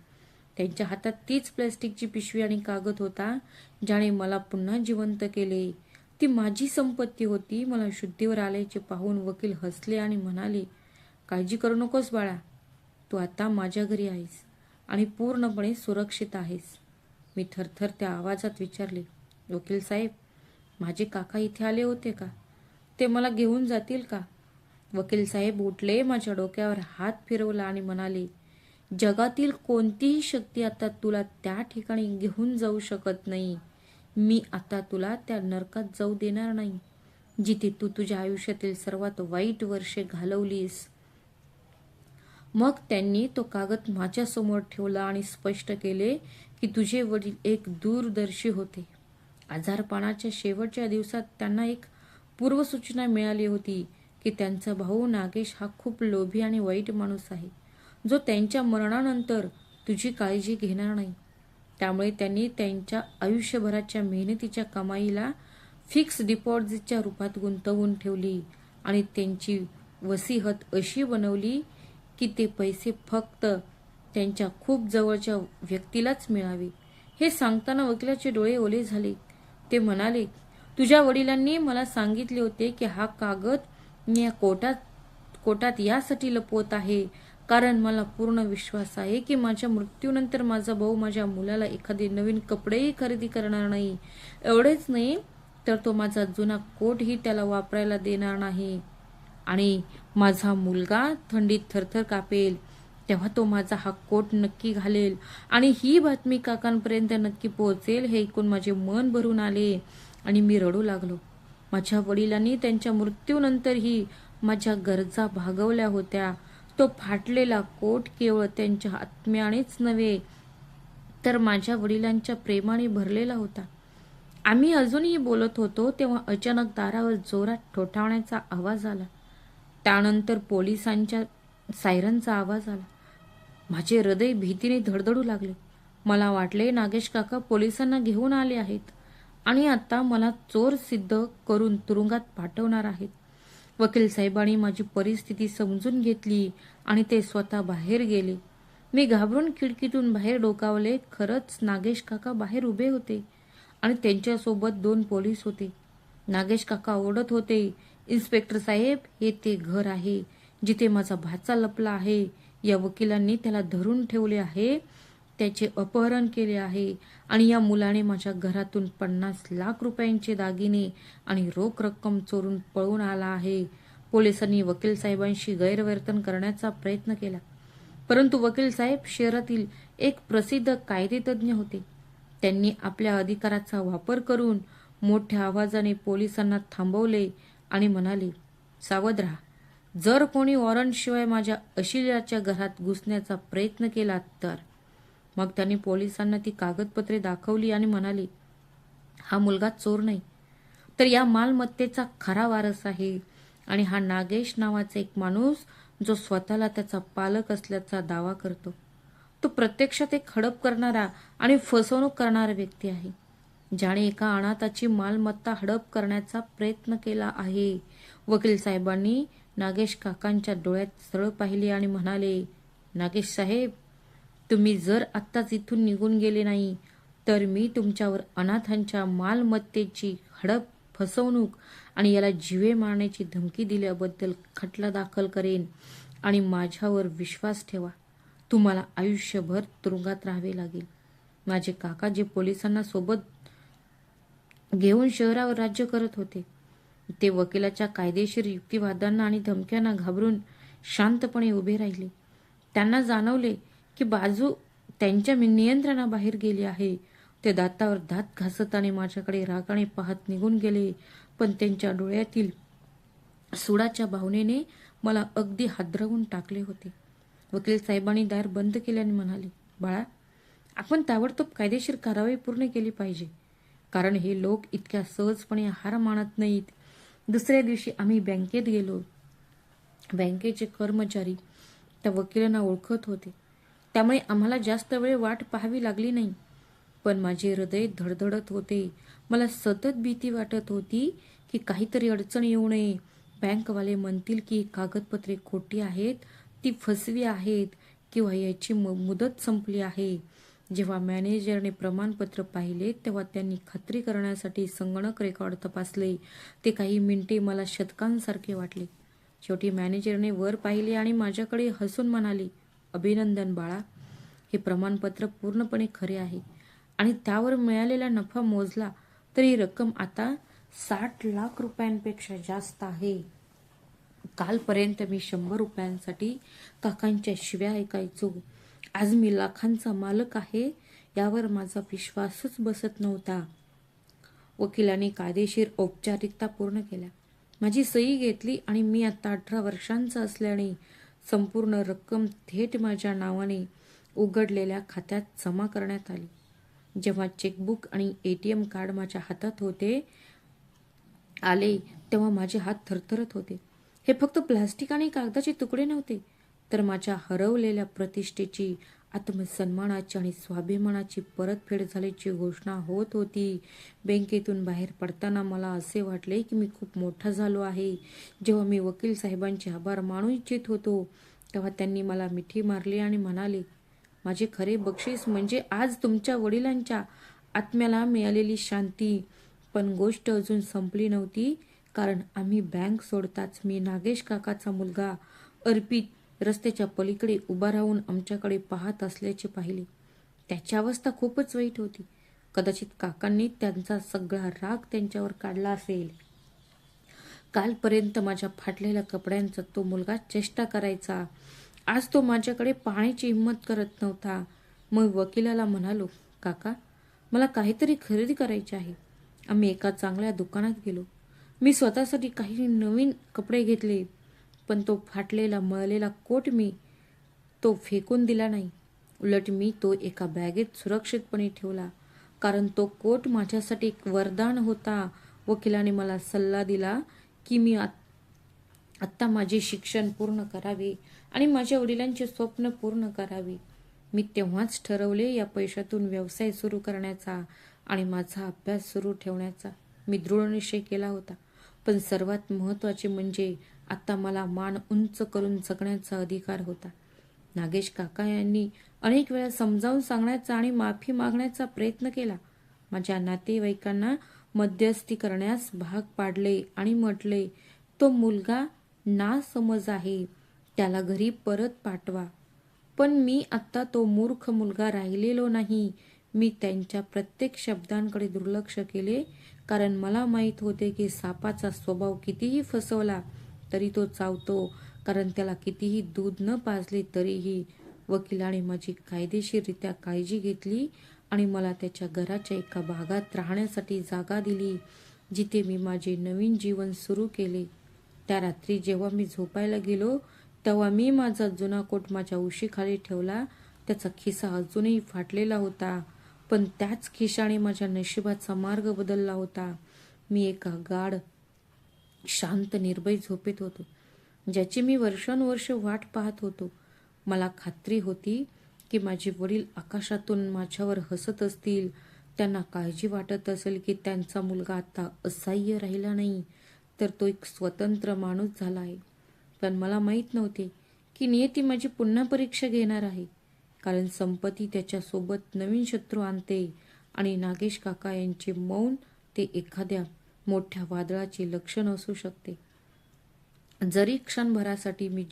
त्यांच्या हातात तीच प्लॅस्टिकची पिशवी आणि कागद होता ज्याने मला पुन्हा जिवंत केले. ती माझी संपत्ती होती. मला शुद्धीवर आल्याचे पाहून वकील हसले आणि म्हणाले, काळजी करू नकोस बाळा, तू आता माझ्या घरी आहेस आणि पूर्णपणे सुरक्षित आहेस. मी थरथरत्या आवाजात विचारले, वकील साहेब, माझे काका इथे आले होते का? ते मला घेऊन जातील का? वकील साहेब उठले, माझ्या डोक्यावर हात फिरवला आणि म्हणाले, जगातील कोणतीही शक्ती आता तुला त्या ठिकाणी घेऊन जाऊ शकत नाही. मी आता तुला त्या नरकात जाऊ देणार नाही. जिथे तू तुझ्या आयुष्यातील सर्वात वाईट वर्षे घालवलीस. मग त्यांनी तो कागद माझ्यासमोर ठेवला आणि स्पष्ट केले की तुझे वडील एक दूरदर्शी होते. आजारपणाच्या शेवटच्या दिवसात त्यांना एक पूर्वसूचना मिळाली होती की त्यांचा भाऊ नागेश हा खूप लोभी आणि वाईट माणूस आहे, जो त्यांच्या मरणानंतर तुझी काळजी घेणार नाही. त्यामुळे त्यांनी त्यांच्या आयुष्यभराच्या मेहनतीच्या कमाईला फिक्स डिपॉझिटच्या रूपात गुंतवून ठेवली आणि त्यांची वसीहत अशी बनवली की ते पैसे फक्त त्यांच्या खूप जवळच्या व्यक्तीलाच मिळावे. हे सांगताना वकिलाचे डोळे ओले झाले. ते म्हणाले, तुझ्या वडिलांनी मला सांगितले होते की हा कागद मी या कोर्टात यासाठी लपवत आहे कारण मला पूर्ण विश्वास आहे की माझ्या मृत्यूनंतर माझा भाऊ माझ्या मुलाला एखादे नवीन कपडेही खरेदी करणार नाही. एवढेच नाही तर तो माझा जुना कोटही त्याला वापरायला देणार नाही आणि माझा मुलगा थंडीत थरथर कापेल तेव्हा तो माझा हा कोट नक्की घालेल आणि ही बातमी काकांपर्यंत नक्की पोहोचेल. हे ऐकून माझे मन भरून आले आणि मी रडू लागलो. माझ्या वडिलांनी त्यांच्या मृत्यूनंतरही माझ्या गरजा भागवल्या होत्या. तो फाटलेला कोट केवळ त्यांच्या आत्म्यानेच नव्हे तर माझ्या वडिलांच्या प्रेमाने भरलेला होता. आम्ही अजूनही बोलत होतो तेव्हा अचानक दारावर जोरात ठोठावण्याचा आवाज आला. त्यानंतर पोलिसांच्या सायरनचा आवाज आला. माझे हृदय भीतीने धडधडू लागले. मला वाटले नागेश काका पोलिसांना घेऊन आले आहेत आणि आता मला चोर सिद्ध करून तुरुंगात पाठवणार आहेत. वकील साहेबांनी माझी परिस्थिती समजून घेतली आणि ते स्वतः बाहेर गेले. मी घाबरून खिडकीतून बाहेर डोकावले. खरंच नागेश काका बाहेर उभे होते आणि त्यांच्यासोबत 2 पोलीस होते. नागेश काका ओरडत होते, इन्स्पेक्टर साहेब, हे ते घर आहे जिथे माझा भाचा लपला आहे. या वकिलांनी त्याला धरून ठेवले आहे, त्याचे अपहरण केले आहे आणि या मुलाने माझ्या घरातून 50 लाख रुपयांचे दागिने आणि रोख रक्कम चोरून पळून आला आहे. पोलिसांनी वकील साहेबांशी गैरवर्तन करण्याचा प्रयत्न केला, परंतु वकील साहेब शहरातील एक प्रसिद्ध कायदेतज्ञ होते. त्यांनी आपल्या अधिकाराचा वापर करून मोठ्या आवाजाने पोलिसांना थांबवले आणि म्हणाले, सावध राहा. जर कोणी वॉरंटशिवाय माझ्या अशिलाच्या घरात घुसण्याचा प्रयत्न केला तर. मग त्यांनी पोलिसांना ती कागदपत्रे दाखवली आणि म्हणाले, हा मुलगा चोर नाही तर या मालमत्तेचा खरा वारस आहे आणि हा नागेश नावाचा एक माणूस जो स्वतःला त्याचा पालक असल्याचा दावा करतो. तो प्रत्यक्षात एक हडप करणारा आणि फसवणूक करणारा व्यक्ती आहे, ज्याने एका अनाथाची मालमत्ता हडप करण्याचा प्रयत्न केला आहे. वकील साहेबांनी नागेश काकांच्या डोळ्यात सरळ पाहिले आणि म्हणाले, नागेश साहेब, तुम्ही जर आत्ताच इथून निघून गेले नाही तर मी तुमच्यावर अनाथांच्या मालमत्तेची हडप, फसवणूक आणि याला जीवे मारण्याची धमकी दिल्याबद्दल खटला दाखल करेन आणि माझ्यावर विश्वास ठेवा, तुम्हाला आयुष्यभर तुरुंगात राहावे लागेल. माझे काका जे पोलिसांना सोबत घेऊन शहरावर राज्य करत होते, ते वकिलाच्या कायदेशीर युक्तिवादांना आणि धमक्यांना घाबरून शांतपणे उभे राहिले. त्यांना जाणवले की बाजू त्यांच्या नियंत्रणाबाहेर गेली आहे. ते दातावर दात घासत आणि माझ्याकडे रागाने पाहत निघून गेले, पण त्यांच्या डोळ्यातील सुडाच्या भावनेने मला अगदी हादरवून टाकले होते. वकील साहेबांनी दार बंद केल्याने म्हणाले, बाळा, आपण ताबडतोब कायदेशीर कारवाई पूर्ण केली पाहिजे, कारण हे लोक इतक्या सहजपणे हार मानत नाहीत. दुसऱ्या दिवशी आम्ही बँकेत गेलो. बँकेचे कर्मचारी त्या वकिलांना ओळखत होते, त्यामुळे आम्हाला जास्त वेळ वाट पाहावी लागली नाही. पण माझे हृदय धडधडत होते. मला सतत भीती वाटत होती की काहीतरी अडचण येऊ नये. बँकवाले म्हणतील की कागदपत्रे खोटी आहेत, ती फसवी आहेत किंवा याची मुदत संपली आहे. जेव्हा मॅनेजरने प्रमाणपत्र पाहिले तेव्हा त्यांनी खात्री करण्यासाठी संगणक रेकॉर्ड तपासले. ते काही मिनिटे मला शतकांसारखे वाटले. शेवटी मॅनेजरने वर पाहिले आणि माझ्याकडे हसून म्हणाले, अभिनंदन बाळा, हे प्रमाणपत्र पूर्णपणे खरे आहे आणि त्यावर मिळालेला नफा मोजला तर ही रक्कम आता 60 लाख रुपयांपेक्षा जास्त आहे. कालपर्यंत मी 100 रुपयांसाठी काकांच्या शिव्या ऐकायचो. आज मी लाखांचा मालक आहे यावर माझा विश्वासच बसत नव्हता. वकिलांनी कायदेशीर औपचारिकता पूर्ण केल्या माझी सही घेतली आणि मी आता 18 वर्षांचा असल्याने संपूर्ण रक्कम थेट माझ्या नावाने उघडलेल्या खात्यात जमा करण्यात आली. जेव्हा चेकबुक आणि ATM कार्ड माझ्या हातात आले तेव्हा माझे हात थरथरत होते. हे फक्त प्लास्टिक आणि कागदाचे तुकडे नव्हते, तर माझ्या हरवलेल्या प्रतिष्ठेची, आत्मसन्मानाची आणि स्वाभिमानाची परतफेड झाल्याची घोषणा होत होती. बँकेतून बाहेर पडताना मला असे वाटले की मी खूप मोठा झालो आहे. जेव्हा मी वकील साहेबांचे आभार मानू इच्छित होतो तेव्हा त्यांनी मला मिठी मारली आणि म्हणाले, माझे खरे बक्षीस म्हणजे आज तुमच्या वडिलांच्या आत्म्याला मिळालेली शांती. पण गोष्ट अजून संपली नव्हती, कारण आम्ही बँक सोडताच मी नागेश काकाचा मुलगा अर्पित रस्त्याच्या पलीकडे उभा राहून आमच्याकडे पाहत असल्याचे पाहिले. त्याची अवस्था खूपच वाईट होती. कदाचित काकांनी त्यांचा सगळा राग त्यांच्यावर काढला असेल. कालपर्यंत माझ्या फाटलेल्या कपड्यांचा तो मुलगा चेष्टा करायचा, आज तो माझ्याकडे पाहण्याची हिंमत करत नव्हता. मग वकिलाला म्हणालो, काका, मला काहीतरी खरेदी करायचे आहे. आम्ही एका चांगल्या दुकानात गेलो. मी स्वतःसाठी काही नवीन कपडे घेतले, पण तो फाटलेला मळलेला कोट मी तो फेकून दिला नाही. उलट मी तो एका बॅगेत सुरक्षितपणे ठेवला, कारण तो कोट माझ्यासाठी एक वरदान होता. वकिलाने मला सल्ला दिला की मी आत्ता माझे शिक्षण पूर्ण करावे आणि माझ्या वडिलांचे स्वप्न पूर्ण करावे. मी तेव्हाच ठरवले, या पैशातून व्यवसाय सुरू करण्याचा आणि माझा अभ्यास सुरू ठेवण्याचा मी दृढ निश्चय केला होता. पण सर्वात महत्त्वाचे म्हणजे आता मला मान उंच करून जगण्याचा अधिकार होता. नागेश काका यांनी अनेक वेळा समजावून सांगण्याचा आणि माफी मागण्याचा प्रयत्न केला. माझ्या नातेवाईकांना मध्यस्थी करण्यास भाग पाडले आणि म्हटले, तो मुलगा नासमज आहे, त्याला घरी परत पाठवा. पण मी आता तो मूर्ख मुलगा राहिलेलो नाही. मी त्यांच्या प्रत्येक शब्दांकडे दुर्लक्ष केले, कारण मला माहीत होते की सापाचा स्वभाव कितीही फसवला तरी तो चावतो, कारण त्याला कितीही दूध न पाजले तरीही. वकिलाने माझी कायदेशीररित्या काळजी घेतली आणि मला त्याच्या घराच्या एका भागात राहण्यासाठी जागा दिली, जिथे मी माझे नवीन जीवन सुरू केले. त्या रात्री जेव्हा मी झोपायला गेलो तेव्हा मी माझा जुना कोट माझ्या उशीखाली ठेवला. त्याचा खिसा अजूनही फाटलेला होता, पण त्याच खिशाने माझ्या नशिबाचा मार्ग बदलला होता. मी एका गाढ, शांत, निर्भय झोपेत होतो, ज्याची मी वर्षानुवर्ष वाट पाहत होतो. मला खात्री होती की माझे वडील आकाशातून माझ्यावर हसत असतील. त्यांना काळजी वाटत असेल की त्यांचा मुलगा आता असहाय्य राहिला नाही, तर तो एक स्वतंत्र माणूस झाला आहे. पण मला माहीत नव्हते की नियती माझी पुन्हा परीक्षा घेणार आहे, कारण संपत्ती त्याच्यासोबत नवीन शत्रू आणते आणि नागेश काका यांचे मौन ते एखाद्या मोठ्या वादळाचे लक्षण असू शकते. जरी क्षणभरासाठी मी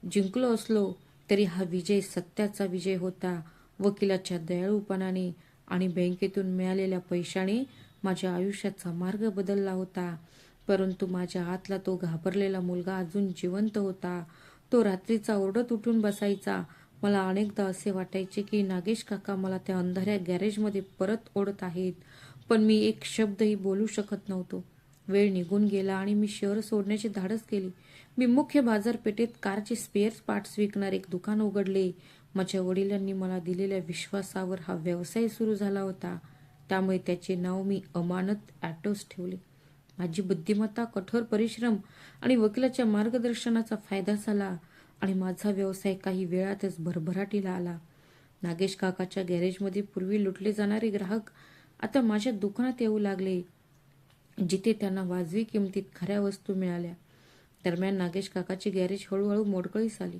जिंकलो असलो तरी हा विजय सत्याचा विजय होता. वकिलाच्या दयाळूपणाने आणि बँकेतून मिळालेल्या पैशाने माझ्या आयुष्याचा मार्ग बदलला होता. परंतु माझ्या आतला तो घाबरलेला मुलगा अजून जिवंत होता. तो रात्रीचा ओरडत उठून बसायचा. मला अनेकदा असे वाटायचे की नागेश काका मला त्या अंधाऱ्या गॅरेजमध्ये परत ओढत आहेत, पण मी एक शब्दही बोलू शकत नव्हतो. वेळ निघून गेला आणि मी शहर सोडण्याचे धाडस केले. मी मुख्य बाजारपेठेत कारचे स्पेअर पार्ट्स विकणारे एक दुकान उघडले. माझ्या वडिलांनी मला दिलेल्या विश्वासावर हा व्यवसाय सुरू झाला होता, त्यामुळे त्याचे नाव मी अमानत ॲटोज ठेवले. माझी बुद्धिमत्ता, कठोर परिश्रम आणि वकिलाच्या मार्गदर्शनाचा फायदा झाला आणि माझा व्यवसाय काही वेळातच भरभराटीला आला. नागेश काकाच्या गॅरेजमध्ये पूर्वी लुटले जाणारे ग्राहक आता माझ्या दुकानात येऊ लागले, जिथे त्यांना वाजवी किमतीत खऱ्या वस्तू मिळाल्या. दरम्यान नागेश काकाची गॅरेज हळूहळू मोडकळीस आली.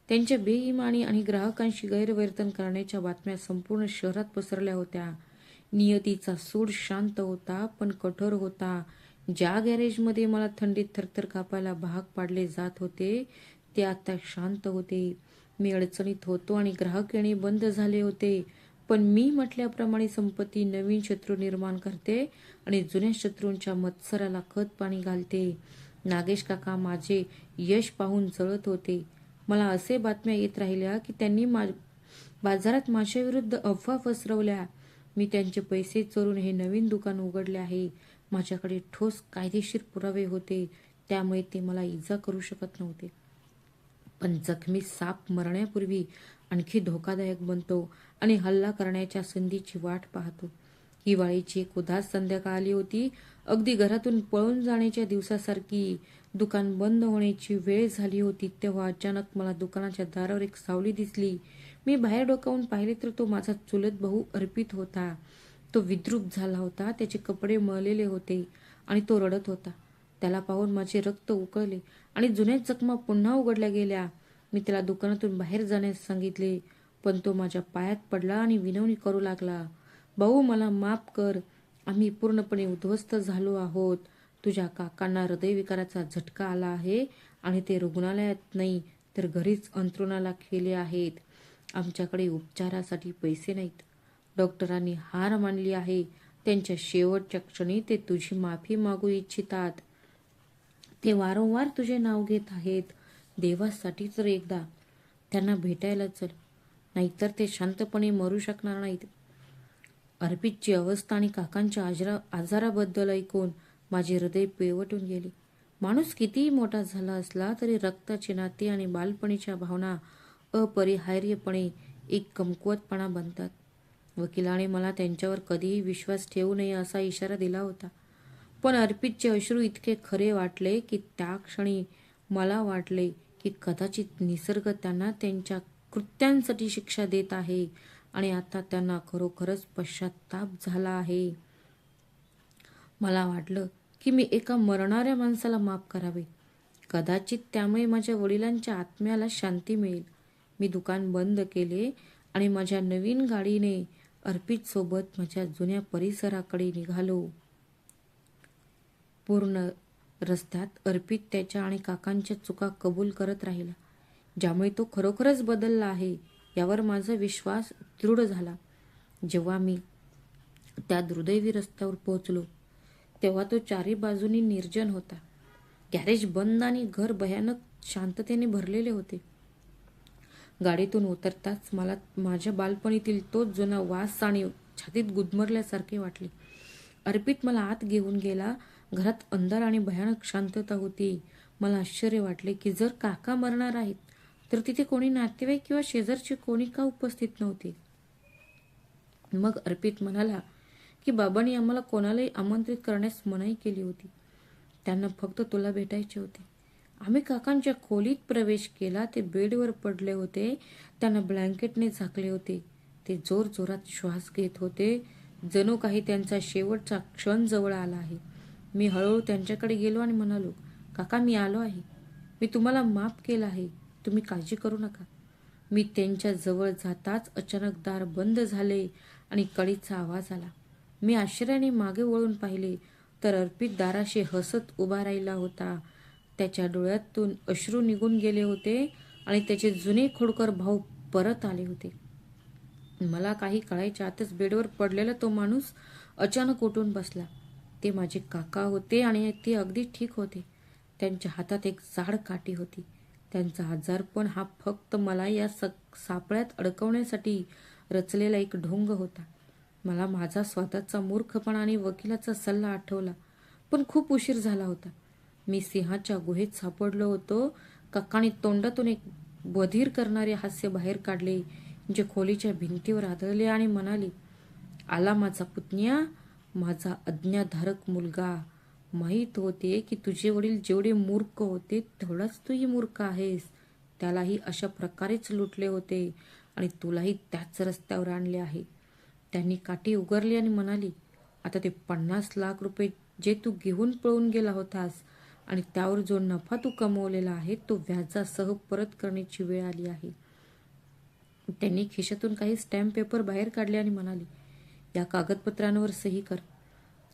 त्यांच्या बेईमानी आणि ग्राहकांशी गैरवर्तन करण्याच्या बातम्या संपूर्ण शहरात पसरल्या होत्या. नियतीचा सूड शांत होता पण कठोर होता. ज्या गॅरेजमध्ये मला थंडीत थरथर कापायला भाग पाडले जात होते ते आता शांत होते. मी अडचणीत होतो आणि ग्राहक येणे बंद झाले होते, पण मी म्हटल्याप्रमाणे संपत्ती नवीन शत्रू निर्माण करते आणि जुन्या शत्रूंच्या मत्सराला खत पाणी घालते. नागेश काका माझे यश पाहून जळत होते. मला असे बातम्या येत राहिल्या की त्यांनी बाजारात माझ्याविरुद्ध अफवा पसरवल्या. मी त्यांचे पैसे चोरून हे नवीन दुकान उघडले आहे, माझ्याकडे ठोस कायदेशीर पुरावे होते, त्यामुळे ते मला इजा करू शकत नव्हते. पण जखमी साप मरण्यापूर्वी आणखी धोकादायक बनतो आणि हल्ला करण्याच्या संधीची वाट पाहतो. हिवाळीची एक उदास संध्याकाळ आली होती. अगदी घरातून पळून जाण्याच्या दिवसासारखी. दुकान बंद होण्याची वेळ झाली होती तेव्हा अचानक मला दुकानाच्या दारावर एक सावली दिसली. मी बाहेर डोकावून पाहिले तर तो माझा चुलत भाऊ अर्पित होता. तो विद्रूप झाला होता, त्याचे कपडे मळलेले होते आणि तो रडत होता. त्याला पाहून माझे रक्त उकळले आणि जुन्या जखमा पुन्हा उघडल्या गेल्या. मी त्याला दुकानातून बाहेर जाण्यास सांगितले, पण तो माझ्या पायात पडला आणि विनवणी करू लागला. भाऊ, मला माफ कर. आम्ही पूर्णपणे उद्ध्वस्त झालो आहोत. तुझ्या काकांना हृदयविकाराचा झटका आला आहे आणि ते रुग्णालयात नाही तर घरीच अंथरुणाला गेले आहेत. आमच्याकडे उपचारासाठी पैसे नाहीत. डॉक्टरांनी हार मानली आहे. त्यांच्या शेवटच्या क्षणी ते तुझी माफी मागू इच्छितात. ते वारंवार तुझे नाव घेत आहेत. देवासाठी तर एकदा त्यांना भेटायला चल, नाहीतर ते शांतपणे मरू शकणार नाहीत. अर्पितची अवस्था आणि काकांच्या आजाराबद्दल ऐकून माझे हृदय पिळवटून गेले. माणूस कितीही मोठा झाला असला तरी रक्ताचे नाते आणि बालपणीच्या भावना अपरिहार्यपणे एक कमकुवतपणा बनतात. वकिलाने मला त्यांच्यावर कधीही विश्वास ठेवू नये असा इशारा दिला होता. पण अर्पितचे अश्रू इतके खरे वाटले की त्या क्षणी मला वाटले की कदाचित निसर्ग त्यांना त्यांच्या कृत्यांसाठी शिक्षा देत आहे आणि आता त्यांना खरोखरच पश्चाताप झाला आहे. मला वाटलं की मी एका मरणाऱ्या माणसाला माफ करावे. कदाचित त्यामुळे माझ्या वडिलांच्या आत्म्याला शांती मिळेल. मी दुकान बंद केले आणि माझ्या नवीन गाडीने अर्पित सोबत माझ्या जुन्या परिसराकडे निघालो. पूर्ण रस्त्यात अर्पित त्याच्या आणि काकांच्या चुका कबूल करत राहिला, ज्यामुळे तो खरोखरच बदलला आहे यावर माझा विश्वास दृढ झाला. जेव्हा मी त्या दुर्दैवी रस्त्यावर पोहोचलो तेव्हा तो चारी बाजूनी निर्जन होता. गॅरेज बंद आणि घर भयानक शांततेने भरलेले होते. गाडीतून उतरताच मला माझ्या बालपणीतील तोच जुना वास आणि छातीत गुदमरल्यासारखे वाटले. अर्पित मला आत घेऊन गेला. घरात अंधार आणि भयानक शांतता होती. मला आश्चर्य वाटले की जर काका मरणार आहेत तर तिथे कोणी नातेवाईक किंवा शेजारचे कोणी का उपस्थित नव्हते. मग अर्पित म्हणाला की बाबांनी आम्हाला कोणालाही आमंत्रित करण्यास मनाई केली होती. त्यांना फक्त तुला भेटायचे होते. आम्ही काकांच्या खोलीत प्रवेश केला. ते बेडवर पडले होते. त्यांना ब्लँकेटने झाकले होते. ते जोर जोरात श्वास घेत होते, जणू काही त्यांचा शेवटचा क्षण जवळ आला आहे. मी हळूहळू त्यांच्याकडे गेलो आणि म्हणालो, काका, मी आलो आहे. मी तुम्हाला माफ केलं आहे. तुम्ही काळजी करू नका. मी त्यांच्या जवळ जाताच अचानक दार बंद झाले आणि कळीचा आवाज आला. मी आश्चर्याने मागे वळून पाहिले तर अर्पित दाराशी हसत उभा राहिला होता. त्याच्या डोळ्यातून अश्रू निघून गेले होते आणि त्याचे जुने खोडकर भाऊ परत आले होते. मला काही कळायच्या आतच बेडवर पडलेला तो माणूस अचानक उठून बसला. ते माझे काका होते आणि ते अगदी ठीक होते. त्यांच्या हातात एक जाड काठी होती. त्यांचा आजारपण हा फक्त मला या सापळ्यात अडकवण्यासाठी रचलेला एक ढोंग होता. मला माझा स्वतःचा मूर्खपणा आणि वकिलाचा सल्ला आठवला, पण खूप उशीर झाला होता. मी सिंहाच्या गुहेत सापडलो होतो. काकाने तोंडातून एक बधीर करणारे हास्य बाहेर काढले, जे खोलीच्या भिंतीवर आदळले आणि म्हणाले, आला माझा पुतण्या, माझा आज्ञाधारक मुलगा. माहीत होते की तुझे वडील जेवढे मूर्ख होते तेवढाच तूही मूर्ख आहेस. त्यालाही अशा प्रकारेच लुटले होते आणि तुलाही त्याच रस्त्यावर आणले आहे. त्यांनी काठी उगारली आणि म्हणाली, आता ते 50 लाख रुपये जे तू घेऊन पळून गेला होतास आणि त्यावर जो नफा तू कमवलेला आहे तो व्याजासह परत करण्याची वेळ आली आहे. त्यांनी खिशातून काही स्टॅम्प पेपर बाहेर काढले आणि म्हणाले, या कागदपत्रांवर सही कर.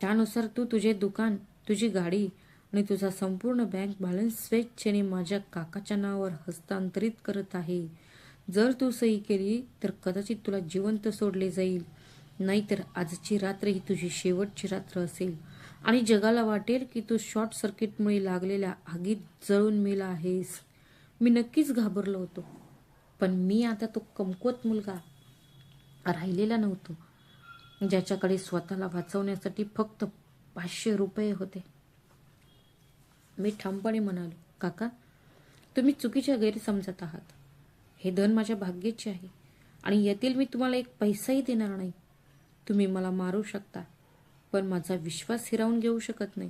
त्यानुसार तू तुझे दुकान, तुझी गाडी आणि तुझा संपूर्ण बँक बॅलन्स स्वेच्छेने माझ्या काकाच्या नावावर हस्तांतरित करत आहे. जर तू सही केली तर कदाचित तुला जिवंत सोडले जाईल, नाहीतर आजची रात्र ही तुझी शेवटची रात्र असेल आणि जगाला वाटेल की तू शॉर्ट सर्किटमुळे लागलेल्या आगीत जळून मेला आहेस. मी नक्कीच घाबरलो होतो, पण मी आता तो कमकुवत मुलगा राहिलेला नव्हतो, ज्याच्याकडे स्वतःला वाचवण्यासाठी फक्त 500 होते. मी ठामपणे म्हणालो, काका, तुम्ही चुकीच्या गैरसमजात आहात. हे धन माझ्या भाग्याचे आहे आणि यातील मी तुम्हाला एक पैसाही देणार नाही. तुम्ही मला मारू शकता, पण माझा विश्वास हिरावून घेऊ शकत नाही.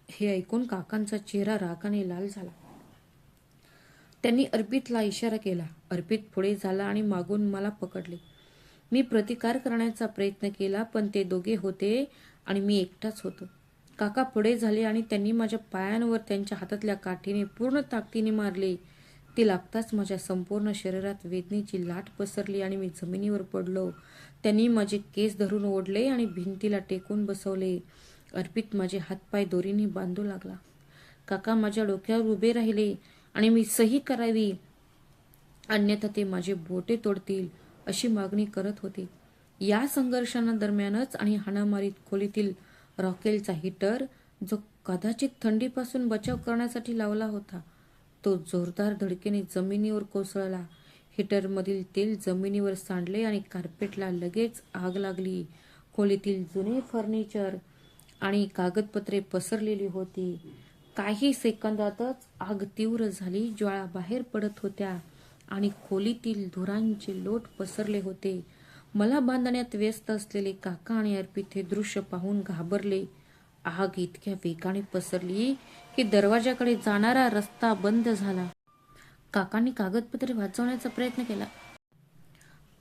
हे ऐकून काकांचा चेहरा रागाने लाल झाला. त्यांनी अर्पितला इशारा केला. अर्पित पुढे झाला आणि मागून मला पकडले. मी प्रतिकार करण्याचा प्रयत्न केला, पण ते दोघे होते आणि मी एकटाच होतो. काका पुढे झाले आणि त्यांनी माझ्या पायांवर त्यांच्या हातातल्या काठीने पूर्ण ताकदीने मारले. ती लागताच माझ्या संपूर्ण शरीरात वेदनेची लाट पसरली आणि मी जमिनीवर पडलो. त्यांनी माझे केस धरून ओढले आणि भिंतीला टेकून बसवले. अर्पित माझे हातपाय दोरीने बांधू लागला. काका माझ्या डोक्यावर उभे राहिले आणि मी सही करावी, अन्यथा ते माझे बोटे तोडतील अशी मागणी करत होते. या संघर्षादरम्यानच आणि हाणामारीत खोलीतील रॉकेलचा हीटर, जो कदाचित थंडीपासून बचाव करण्यासाठी लावला होता, तो जोरदार धडकेने जमिनीवर कोसळला. हीटरमधील तेल जमिनीवर सांडले आणि कार्पेटला लगेच आग लागली. खोलीतील जुने फर्निचर आणि कागदपत्रे पसरलेली होती. काही सेकंदातच आग तीव्र झाली. ज्वाळा बाहेर पडत होत्या आणि खोलीतील धुरांचे लोट पसरले होते. मला बांधण्यात व्यस्त असलेले काका आणि अर्पित हे दृश्य पाहून घाबरले. आग इतक्या वेगाने पसरली की दरवाजाकडे जाणारा रस्ता बंद झाला. काकांनी कागदपत्रे वाचवण्याचा प्रयत्न केला,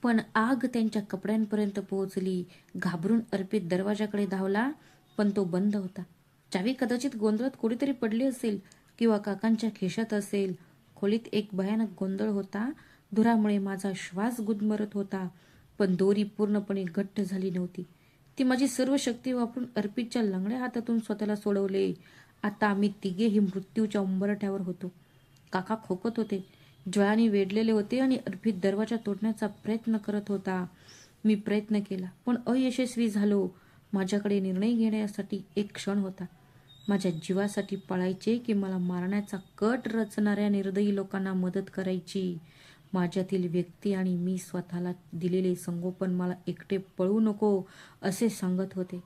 पण आग त्यांच्या कपड्यांपर्यंत पोहोचली. घाबरून अर्पित दरवाजाकडे धावला, पण तो बंद होता. चावी कदाचित गोंधळात कुठेतरी पडली असेल किंवा काकांच्या खिशात असेल. खोलीत एक भयानक गोंधळ होता. धुरामुळे माझा श्वास गुदमरत होता, पण दोरी पूर्णपणे घट्ट झाली नव्हती. ती माझी सर्व शक्ती वापरून अर्पितच्या लंगड्या हातातून स्वतःला सोडवले. आता आम्ही तिघेही मृत्यूच्या उंबरठ्यावर होतो. काका खोकत होते, ज्वाळाने वेढलेले होते आणि अर्पित दरवाजा तोडण्याचा प्रयत्न करत होता. मी प्रयत्न केला, पण अयशस्वी झालो. माझ्याकडे निर्णय घेण्यासाठी एक क्षण होता. माझ्या जीवासाठी पळायचे की मला मारण्याचा कट रचणाऱ्या निर्दयी लोकांना मदत करायची. माझ्यातील व्यक्ती आणि मी स्वतःला दिलेले संगोपन मला एकटे पळू नको असे सांगत होते.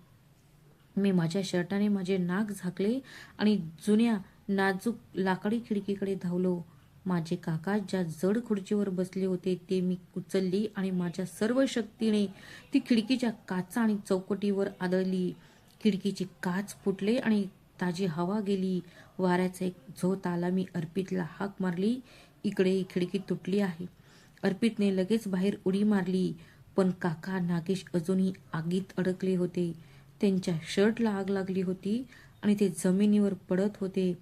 मी माझ्या शर्टाने माझे नाक झाकले आणि जुन्या नाजूक लाकडी खिडकीकडे धावलो. माझे काका ज्या जड खुर्चीवर बसले होते ते मी उचलली आणि माझ्या सर्व शक्तीने ती खिडकीच्या काचा आणि चौकटीवर आदळली. खिडकीची काच फुटले आणि ताजी हवा गेली. वाऱ्याचा एक झोत आला. मी अर्पितला हाक मारली, इकडे ही खिडकी तुटली आहे. अर्पितने लगेच बाहेर उडी मारली, पण काका नागेश अजूनही आगीत अडकले होते. त्यांच्या शर्टला आग लागली होती आणि ते जमिनीवर पडत होते.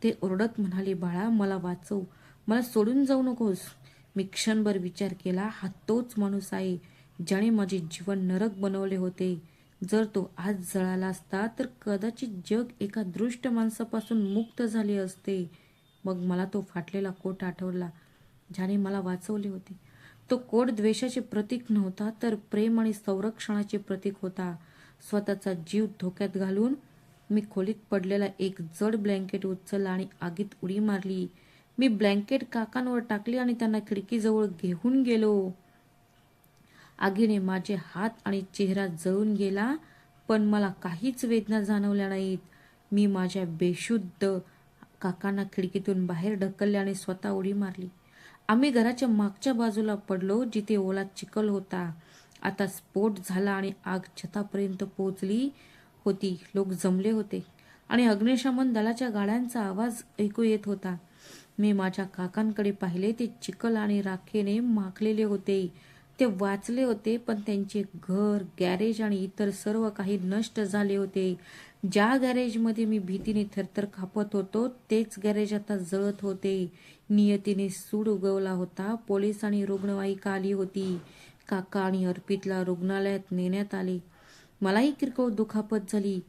ते ओरडत म्हणाले, बाळा, मला वाचव, मला सोडून जाऊ नकोस. मी क्षणभर विचार केला, हा तोच माणूस आहे ज्याने माझे जीवन नरक बनवले होते. जर तो आज जळाला असता तर कदाचित जग एका दृष्ट माणसापासून मुक्त झाले असते. मग मला तो फाटलेला कोट आठवला ज्याने मला वाचवले होते. तो कोट द्वेषाचे प्रतीक नव्हता, तर प्रेम आणि संरक्षणाचे प्रतीक होता. स्वतःचा जीव धोक्यात घालून मी खोलीत पडलेला एक जड ब्लँकेट उचलला आणि आगीत उडी मारली. मी ब्लँकेट काकांवर टाकले आणि त्यांना खिडकीजवळ घेऊन गेलो. आगीने माझे हात आणि चेहरा जळून गेला, पण मला काहीच वेदना जाणवल्या नाहीत. मी माझ्या बेशुद्ध काकांना खिडकीतून बाहेर ढकलले आणि स्वतः उडी मारली. आम्ही घराच्या मागच्या बाजूला पडलो, जिथे ओला चिखल होता. आता स्फोट झाला आणि आग छतापर्यंत पोहोचली होती. लोक जमले होते आणि अग्निशमन दलाच्या गाड्यांचा आवाज ऐकू येत होता. मी माझ्या काकांकडे पाहिले. ते चिखल आणि राखेने माखलेले होते. ते वाचले होते, पण त्यांचे घर, गॅरेज आणि इतर सर्व काही नष्ट झाले होते. ज्या गॅरेजमध्ये मी भीतीने थरथर कापत होतो, तेच गॅरेज आता जळत होते. नियतीने सूड उगवला होता. पोलीस आणि रुग्णवाहिका आली होती. काका आणि अर्पितला रुग्णालयात नेण्यात आले. मलाही किरकोळ दुखापत झाली,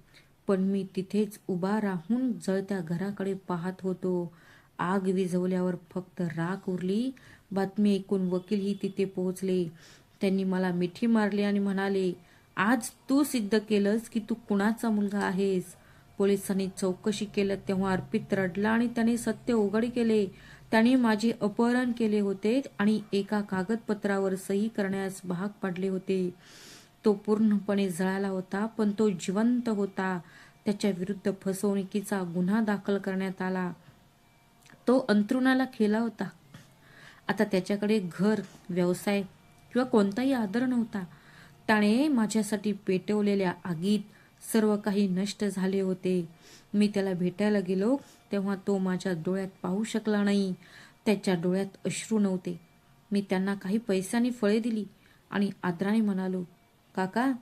पण मी तिथेच उभा राहून जळत्या घराकडे पाहत होतो. आग विझवल्यावर फक्त राख उरली. बातमी ऐकून वकीलही तिथे पोहोचले. त्यांनी मला मिठी मारली आणि म्हणाले, आज तू सिद्ध केलंस की तू कुणाचा मुलगा आहेस. पोलिसांनी चौकशी केलं तेव्हा अर्पित रडला आणि त्याने सत्य उघड केले. त्याने माझे अपहरण केले होते आणि एका कागदपत्रावर सही करण्यास भाग पाडले होते. तो पूर्णपणे जळाला होता, पण तो जिवंत होता. त्याच्या विरुद्ध फसवणुकीचा गुन्हा दाखल करण्यात आला. तो अंथरुणाला खिळला होता. आता त्याच्याकडे घर, व्यवसाय किंवा कोणताही आदर नव्हता. त्याने माझ्यासाठी पेटवलेल्या आगीत सर्व काही नष्ट झाले होते. मी त्याला भेटायला गेलो तेव्हा तो माझ्या डोळ्यात पाहू शकला नाही. त्याच्या डोळ्यात अश्रू नव्हते. मी त्यांना काही पैशांनी फळे दिली आणि आदराने म्हणालो, काका,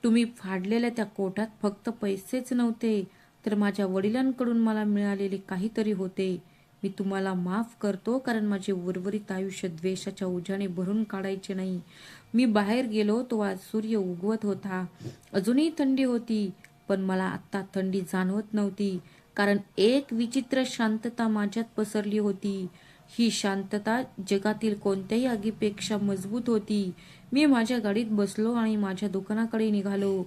तुम्ही फाडलेल्या त्या कोटात फक्त पैसेच नव्हते, तर माझ्या वडिलांकडून मला मिळालेले काहीतरी होते. मी तुम्हाला माफ करतो, कारण माझे उर्वरित आयुष्य द्वेषाच्या ओझ्याने भरून काढायचे नाही. मी बाहेर गेलो तेव्हा सूर्य उगवत होता. अजूनही थंडी होती, पण मला आता थंडी जाणवत नव्हती, कारण एक विचित्र शांतता माझ्यात पसरली होती. ही शांतता जगातील कोणत्याही आगीपेक्षा मजबूत होती. मी माझ्या गाडीत बसलो आणि माझ्या दुकानाकडे निघालो,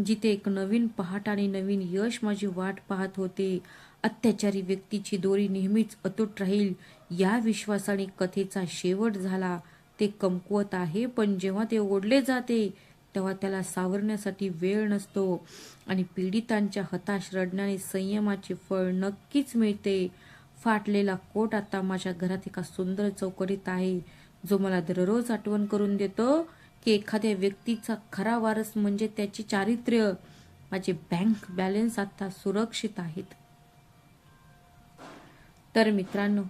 जिथे एक नवीन पहाट आणि नवीन यश माझी वाट पाहत होते. अत्याचारी व्यक्तीची दोरी नेहमीच अतूट राहील या विश्वासाने कथेचा शेवट झाला. ते कमकुवत आहे, पण जेव्हा ते ओढले जाते तेव्हा त्याला सावरण्यासाठी वेळ नसतो आणि पीडितांच्या हताश रडण्याने संयमाचे फळ नक्कीच मिळते. फाटलेला कोट आता माझ्या घरात एका सुंदर चौकटीत आहे, जो मला दररोज आठवण करून देतो की एखाद्या व्यक्तीचा खरा वारस म्हणजे त्याचे चारित्र्य. माझे बँक बॅलन्स आता सुरक्षित आहेत. तर मित्रांनो,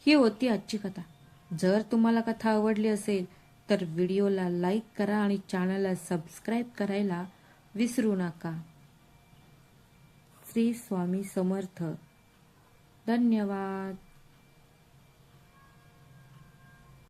ही होती आजची कथा. जर तुम्हाला कथा आवडली असेल तर व्हिडिओला लाईक करा आणि चॅनलला सबस्क्राईब करायला विसरू नका. श्री स्वामी समर्थ. धन्यवाद.